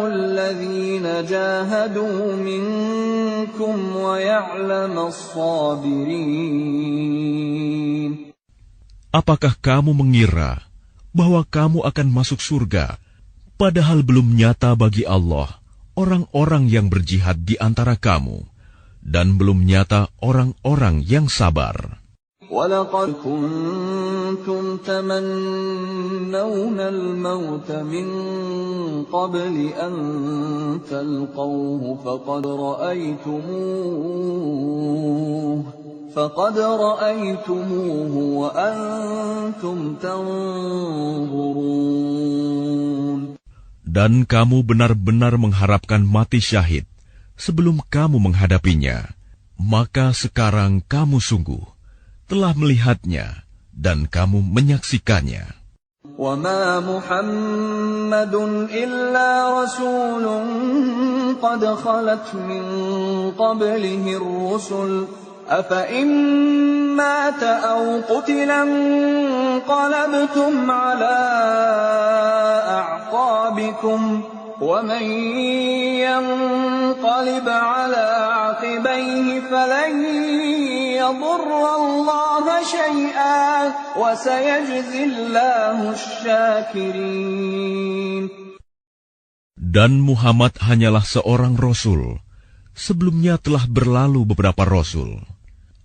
الَّذِينَ جَاهَدُوا مِنكُمْ وَيَعْلَمَ الصَّابِرِينَ. Apakah kamu mengira bahwa kamu akan masuk surga, padahal belum nyata bagi Allah orang-orang yang berjihad di antara kamu, dan belum nyata orang-orang yang sabar. وَلَقَدْ كُنْتُمْ تَمَنَّوْنَ الْمَوْتَ مِنْ قَبْلِ أَنْ تَلْقَوْهُ فَقَدْ رَأَيْتُمُوهُ وَأَنْتُمْ تَنْظُرُونَ. Dan kamu benar-benar mengharapkan mati syahid sebelum kamu menghadapinya, maka sekarang kamu sungguh telah melihatnya dan kamu menyaksikannya. وَمَا مُحَمَّدٌ إِلَّا رَسُولٌ قَدْ خَلَتْ مِنْ قَبْلِهِ الرُّسُلُ أَفَإِن مَّاتَ أَوْ قُتِلَ انقَلَبْتُمْ عَلَىٰ أَعْقَابِكُمْ وَمَن يَنقَلِبْ عَلَىٰ عَقِبَيْهِ فَلَن يَضُرَّ اللَّهَ شَيْئًا وَسَيَجْزِي اللَّهُ الشَّاكِرِينَ. Dan Muhammad hanyalah seorang rasul. Sebelumnya telah berlalu beberapa rasul.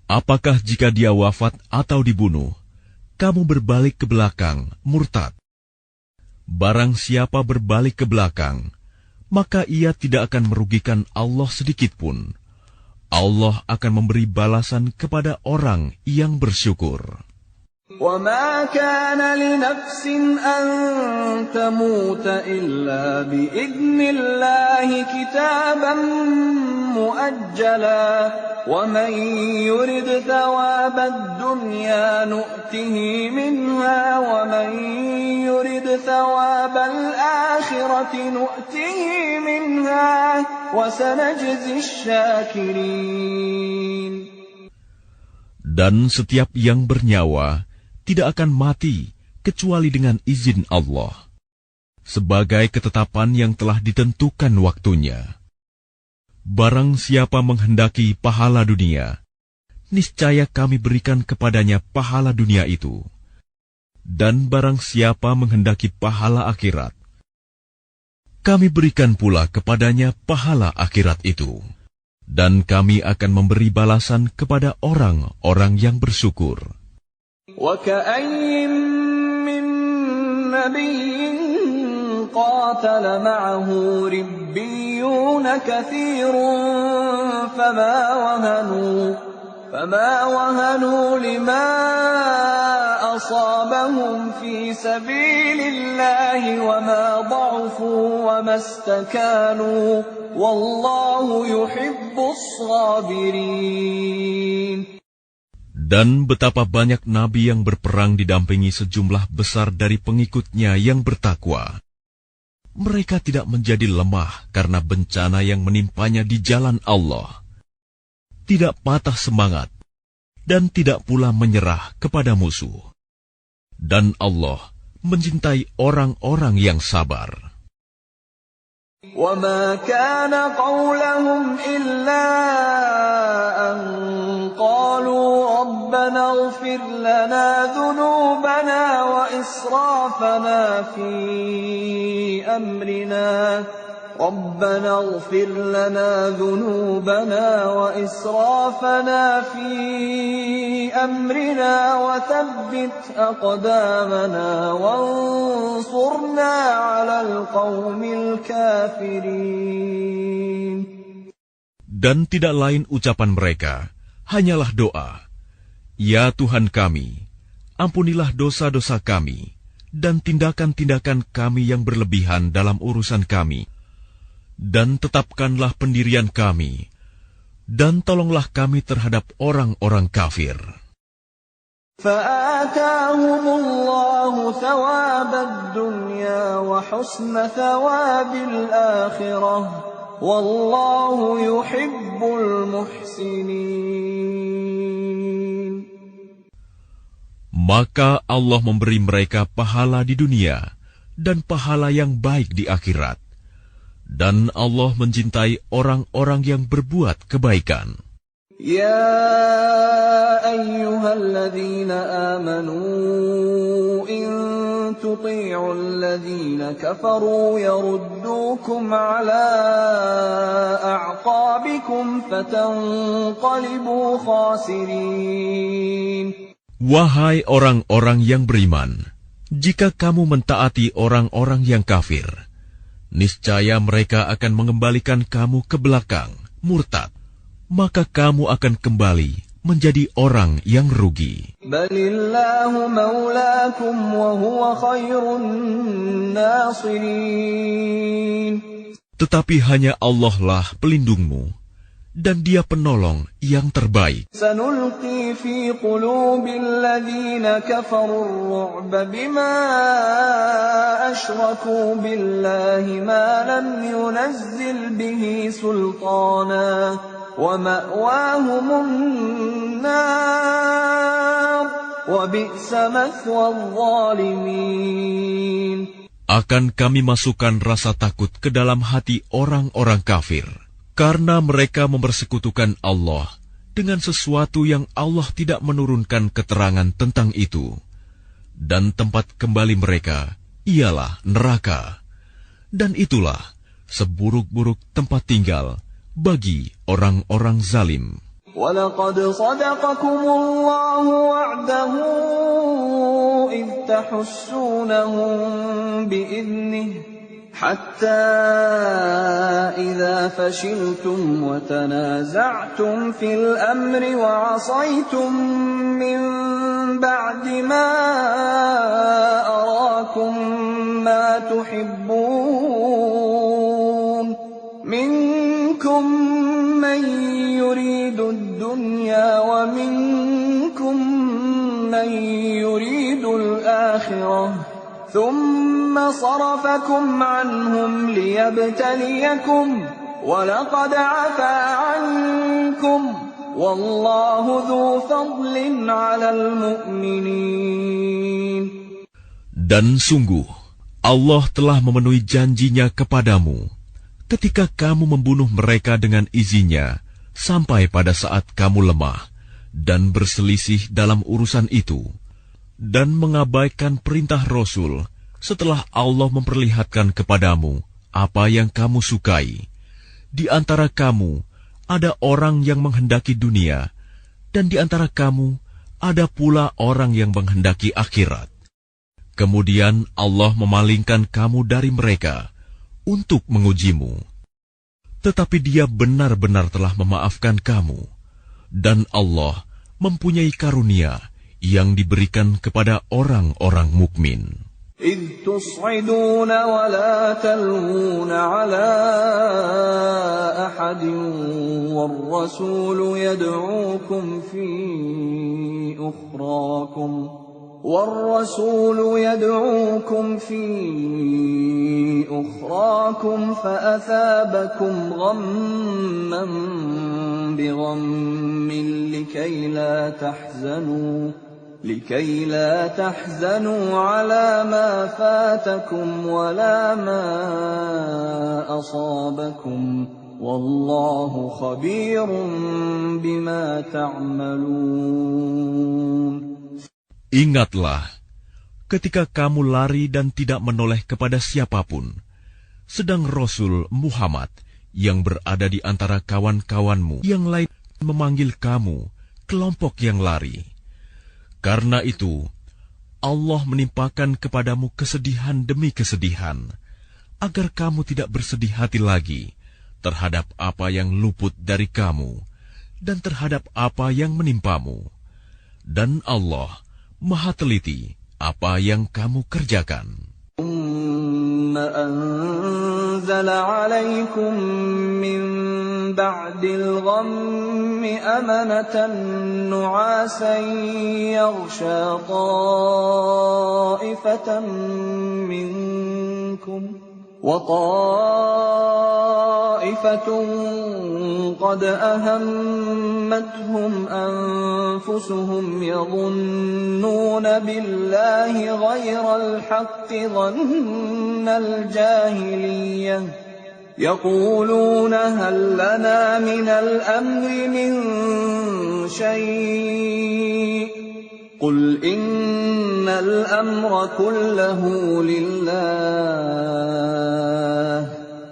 Apakah jika dia wafat atau dibunuh, kamu berbalik ke belakang, murtad? Barang siapa berbalik ke belakang, maka ia tidak akan merugikan Allah sedikitpun. Allah akan memberi balasan kepada orang yang bersyukur. وَمَا كَانَ لِنَفْسٍ أَن تَمُوتَ إِلَّا بِإِذْنِ اللَّهِ كِتَابًا مُؤَجَّلًا وَمَن يُرِدْ ثَوَابَ الدُّنْيَا نُؤْتِهِ مِنْهَا وَمَن يُرِدْ ثَوَابَ الْآخِرَةِ نُؤْتِهِ مِنْهَا وَسَنَجْزِي الشَّاكِرِينَ. Dan setiap yang bernyawa tidak akan mati kecuali dengan izin Allah, sebagai ketetapan yang telah ditentukan waktunya. Barang siapa menghendaki pahala dunia, niscaya kami berikan kepadanya pahala dunia itu. Dan barang siapa menghendaki pahala akhirat, kami berikan pula kepadanya pahala akhirat itu. Dan kami akan memberi balasan kepada orang-orang yang bersyukur. وَكَأَيِّن مِّن نَّبِيٍّ قَاتَلَ مَعَهُ رِبِّيُّونَ كَثِيرٌ فَمَا وَهَنُوا لِمَا أَصَابَهُمْ فِي سَبِيلِ اللَّهِ وَمَا ضَعُفُوا وَمَا اسْتَكَانُوا وَاللَّهُ يُحِبُّ الصَّابِرِينَ. Dan betapa banyak nabi yang berperang didampingi sejumlah besar dari pengikutnya yang bertakwa. Mereka tidak menjadi lemah karena bencana yang menimpanya di jalan Allah. Tidak patah semangat, dan tidak pula menyerah kepada musuh. Dan Allah mencintai orang-orang yang sabar. وَمَا كَانَ قَوْلَهُمْ إِلَّا أَن قَالُوا رَبَّنَا اغْفِرْ لَنَا ذُنُوبَنَا وَإِسْرَافَنَا فِي أَمْرِنَا رَبَّنَا اغْفِرْ لَنَا ذُنُوبَنَا وَإِسْرَافَنَا فِي أَمْرِنَا وَثَبِّتْ أَقْدَامَنَا وَانصُرْنَا عَلَى الْقَوْمِ الْكَافِرِينَ. Dan tidak lain ucapan mereka, hanyalah doa. Ya Tuhan kami, ampunilah dosa-dosa kami, dan tindakan-tindakan kami yang berlebihan dalam urusan kami. Dan tetapkanlah pendirian kami, dan tolonglah kami terhadap orang-orang kafir. فَآتَاهُمُ اللَّهُ ثَوَابَ الدُّنْيَا وَحُسْنَ ثَوَابِ الْآخِرَةِ وَاللَّهُ يُحِبُّ الْمُحْسِنِينَ. Maka Allah memberi mereka pahala di dunia dan pahala yang baik di akhirat. Dan Allah mencintai orang-orang yang berbuat kebaikan. يَا أَيُّهَا الَّذِينَ آمَنُوا إِن تُطِيعُوا الَّذِينَ كَفَرُوا يَرُدُّوكُمْ عَلَىٰ أَعْقَابِكُمْ فَتَنقَلِبُوا خَاسِرِينَ. Wahai orang-orang yang beriman, jika kamu mentaati orang-orang yang kafir, niscaya mereka akan mengembalikan kamu ke belakang, murtad. Maka kamu akan kembali menjadi orang yang rugi. Balillahu maulakum wa huwa khairun nasirin. Tetapi hanya Allah lah pelindungmu, dan Dia penolong yang terbaik. Sanulqi fi qulubil ladzina kafaru ar-ru'ba bima asyraku billahi ma lam yunazzil bihi sultana. ومأواهم النار وبئس مثوى الظالمين. Akan kami masukkan rasa takut ke dalam hati orang-orang kafir, karena mereka mempersekutukan Allah dengan sesuatu yang Allah tidak menurunkan keterangan tentang itu. Dan tempat kembali mereka ialah neraka. Dan itulah seburuk-buruk tempat tinggal bagi orang-orang zalim. وَلَقَدْ صَدَقَكُمُ اللَّهُ وَعْدَهُ إِذْ تَحُسُّونَهُم بِإِذْنِهِ حَتَّى إِذَا فَشِلْتُمْ وَتَنَازَعْتُمْ فِي الْأَمْرِ وَعَصَيْتُم مِّن بَعْدِ مَا أَرَاكُم مَّا تُحِبُّونَ مِنكُم مَّن يُرِيدُ الدُّنْيَا وَمِنكُم مَّن يُرِيدُ الْآخِرَةَ ثُمَّ صَرَفَكُمْ عَنْهُمْ لِيَبْتَلِيَكُمْ وَلَقَدْ عَفَا عَنكُمْ وَاللَّهُ ذُو فَضْلٍ عَلَى الْمُؤْمِنِينَ. Dan sungguh, Allah telah memenuhi janjinya kepadamu ketika kamu membunuh mereka dengan izinnya, sampai pada saat kamu lemah dan berselisih dalam urusan itu, dan mengabaikan perintah Rasul setelah Allah memperlihatkan kepadamu apa yang kamu sukai. Di antara kamu ada orang yang menghendaki dunia, dan di antara kamu ada pula orang yang menghendaki akhirat. Kemudian Allah memalingkan kamu dari mereka untuk mengujimu. Tetapi Dia benar-benar telah memaafkan kamu, dan Allah mempunyai karunia yang diberikan kepada orang-orang mukmin. إِذْ تُصْعِدُونَ وَلَا تَلْوُونَ عَلَىٰ أَحَدٍ وَالرَّسُولُ يَدْعُوكُمْ فِي أُخْرَاكُمْ فَأَثَابَكُمْ غَمًّا بِغَمٍّ لكي لا تحزنوا على ما فاتكم ولا ما أصابكم والله خبير بما تعملون. Ingatlah, ketika kamu lari dan tidak menoleh kepada siapapun, sedang Rasul Muhammad yang berada di antara kawan-kawanmu yang lain memanggil kamu, kelompok yang lari. Karena itu, Allah menimpakan kepadamu kesedihan demi kesedihan, agar kamu tidak bersedih hati lagi terhadap apa yang luput dari kamu dan terhadap apa yang menimpamu. Dan Allah Maha teliti apa yang kamu kerjakan. أنزل عليكم من بعد الغم أمنة نعاسا يغشى طائفة منكم وطائفة قد أهمتهم أنفسهم يظنون بالله غير الحق ظن الجاهلية يقولون هل لنا من الأمر من شيء قل إن الأمر كله لله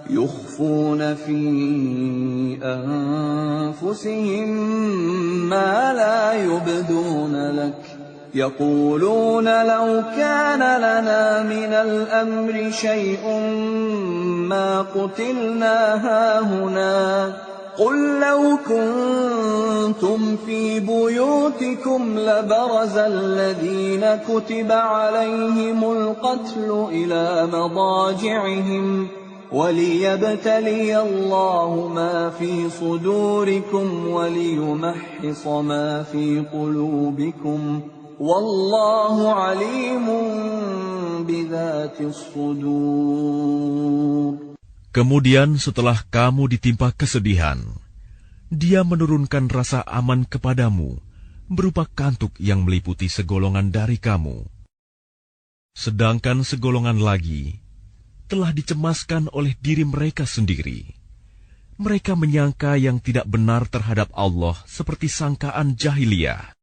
يخفون في أنفسهم ما لا يبدون لك يقولون لو كان لنا من الأمر شيء ما قتلنا هاهنا قل لو كنتم في بيوتكم لبرز الذين كتب عليهم القتل إلى مضاجعهم وليبتلي الله ما في صدوركم وليمحص ما في قلوبكم والله عليم بذات الصدور. Kemudian setelah kamu ditimpa kesedihan, Dia menurunkan rasa aman kepadamu, berupa kantuk yang meliputi segolongan dari kamu. Sedangkan segolongan lagi telah dicemaskan oleh diri mereka sendiri. Mereka menyangka yang tidak benar terhadap Allah seperti sangkaan jahiliyah.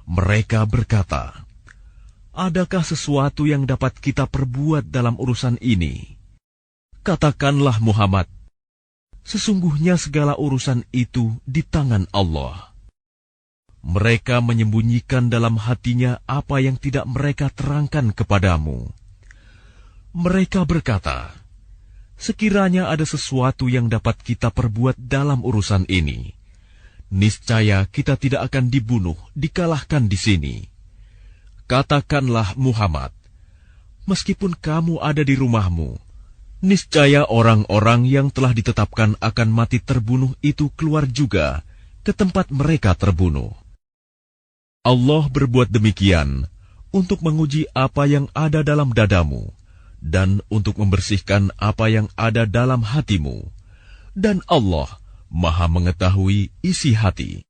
Mereka berkata, "Adakah sesuatu yang dapat kita perbuat dalam urusan ini?" Katakanlah Muhammad, sesungguhnya segala urusan itu di tangan Allah. Mereka menyembunyikan dalam hatinya apa yang tidak mereka terangkan kepadamu. Mereka berkata, sekiranya ada sesuatu yang dapat kita perbuat dalam urusan ini, niscaya kita tidak akan dibunuh, dikalahkan di sini. Katakanlah Muhammad, meskipun kamu ada di rumahmu, niscaya orang-orang yang telah ditetapkan akan mati terbunuh itu keluar juga ke tempat mereka terbunuh. Allah berbuat demikian untuk menguji apa yang ada dalam dadamu dan untuk membersihkan apa yang ada dalam hatimu. Dan Allah Maha mengetahui isi hati.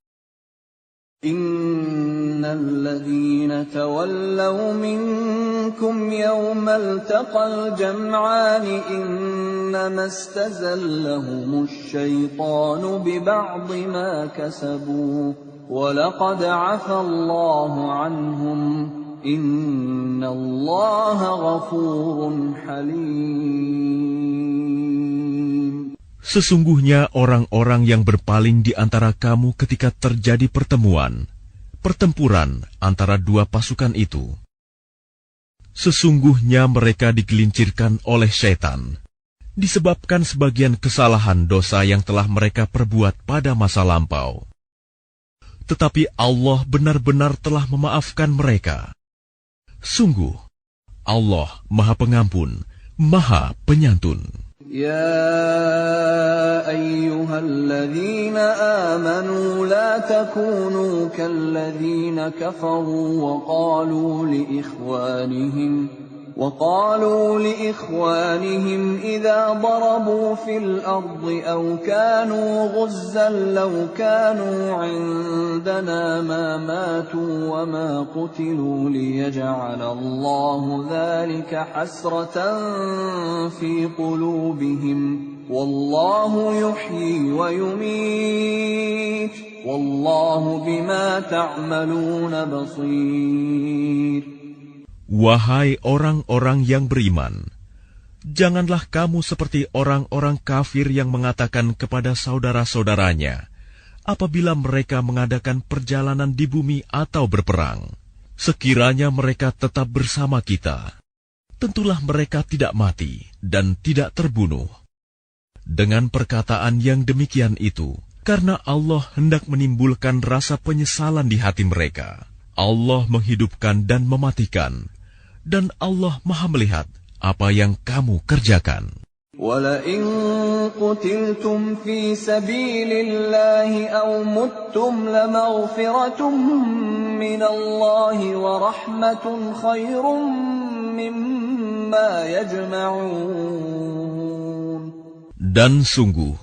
Innal ladzina tawallaw minkum yawmal taqal jam'ani innama istazallahumusy syaitanu bi ba'dhi ma kasabu wa laqad 'afa Allahu 'anhum innallaha ghafurun halim. Sesungguhnya orang-orang yang berpaling di antara kamu ketika terjadi pertempuran antara dua pasukan itu, sesungguhnya mereka digelincirkan oleh syaitan, disebabkan sebagian kesalahan dosa yang telah mereka perbuat pada masa lampau. Tetapi Allah benar-benar telah memaafkan mereka. Sungguh, Allah Maha Pengampun, Maha Penyantun. Ya ayyuhalladzina amanu la takunu kalladzina kafaru وقالوا لإخوانهم إذا ضربوا في الأرض أو كانوا غزا لو كانوا عندنا ما ماتوا وما قتلوا ليجعل الله ذلك حسرة في قلوبهم والله يحيي ويميت والله بما تعملون بصير. Wahai orang-orang yang beriman, janganlah kamu seperti orang-orang kafir yang mengatakan kepada saudara-saudaranya apabila mereka mengadakan perjalanan di bumi atau berperang, sekiranya mereka tetap bersama kita, tentulah mereka tidak mati dan tidak terbunuh. Dengan perkataan yang demikian itu, karena Allah hendak menimbulkan rasa penyesalan di hati mereka, Allah menghidupkan dan mematikan, dan Allah Maha melihat apa yang kamu kerjakan. وَلَئِن قُتِلْتُمْ فِي سَبِيلِ اللَّهِ أَوْ مُتُّمْ لَمَغْفِرَةٌ مِّنَ اللَّهِ وَرَحْمَةٌ خَيْرٌ مِّمَّا يَجْمَعُونَ. Dan sungguh,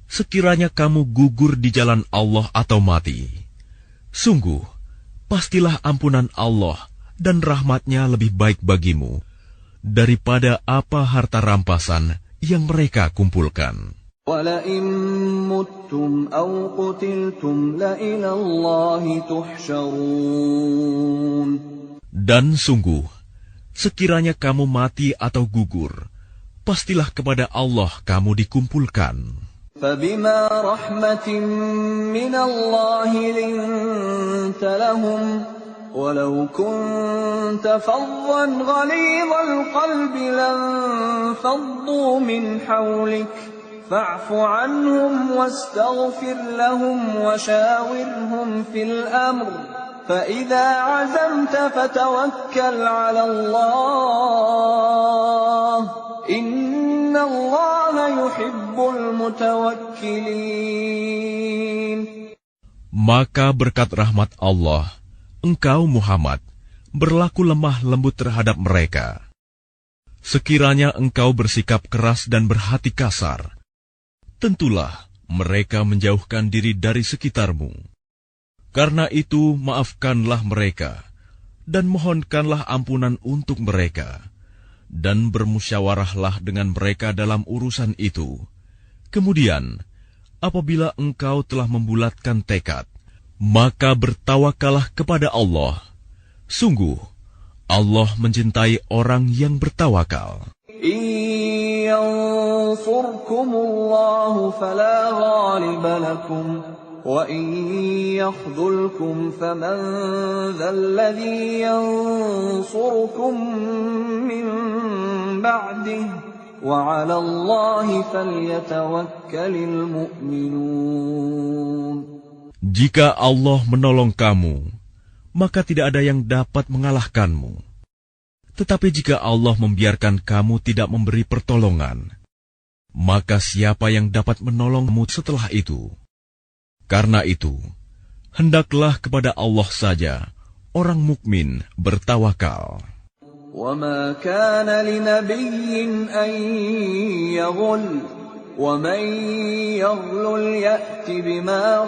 sekiranya kamu gugur di jalan Allah atau mati, sungguh, pastilah ampunan Allah dan rahmat-Nya lebih baik bagimu daripada apa harta rampasan yang mereka kumpulkan. وَلَئِن مُّتُّمْ أَوْ قُتِلْتُمْ لَإِلَى اللَّهِ تُحْشَرُونَ. Dan sungguh, sekiranya kamu mati atau gugur, pastilah kepada Allah kamu dikumpulkan. فَبِمَا رَحْمَةٍ مِّنَ اللَّهِ لِنتَ لَهُمْ وَلَوْ كُنتَ فَظًّا غَلِيظَ الْقَلْبِ لَانفَضُّوا مِنْ حَوْلِكَ فَاعْفُ عَنْهُمْ وَاسْتَغْفِرْ لَهُمْ وَشَاوِرْهُمْ فِي الْأَمْرِ فَإِذَا عَزَمْتَ فَتَوَكَّلْ عَلَى اللَّهِ إِنَّ اللَّهَ يُحِبُّ الْمُتَوَكِّلِينَ. Maka berkat rahmat Allah, engkau Muhammad berlaku lemah lembut terhadap mereka. Sekiranya engkau bersikap keras dan berhati kasar, tentulah mereka menjauhkan diri dari sekitarmu. Karena itu, maafkanlah mereka, dan mohonkanlah ampunan untuk mereka, dan bermusyawarahlah dengan mereka dalam urusan itu. Kemudian, apabila engkau telah membulatkan tekad, maka bertawakallah kepada Allah. Sungguh, Allah mencintai orang yang bertawakal. إن ينصركم الله فلا غالب لكم وإن يخذلكم فمن ذا الذي ينصركم من بعده وعلى الله فليتوكل المؤمنون. Jika Allah menolong kamu, maka tidak ada yang dapat mengalahkanmu. Tetapi jika Allah membiarkan kamu tidak memberi pertolongan, maka siapa yang dapat menolongmu setelah itu? Karena itu, hendaklah kepada Allah saja orang mukmin bertawakal. وَمَا كَانَ لِنَبِيٍّ أَن يَغُلَّ وَمَن يَغْلُلْ يَأْتِ بِمَا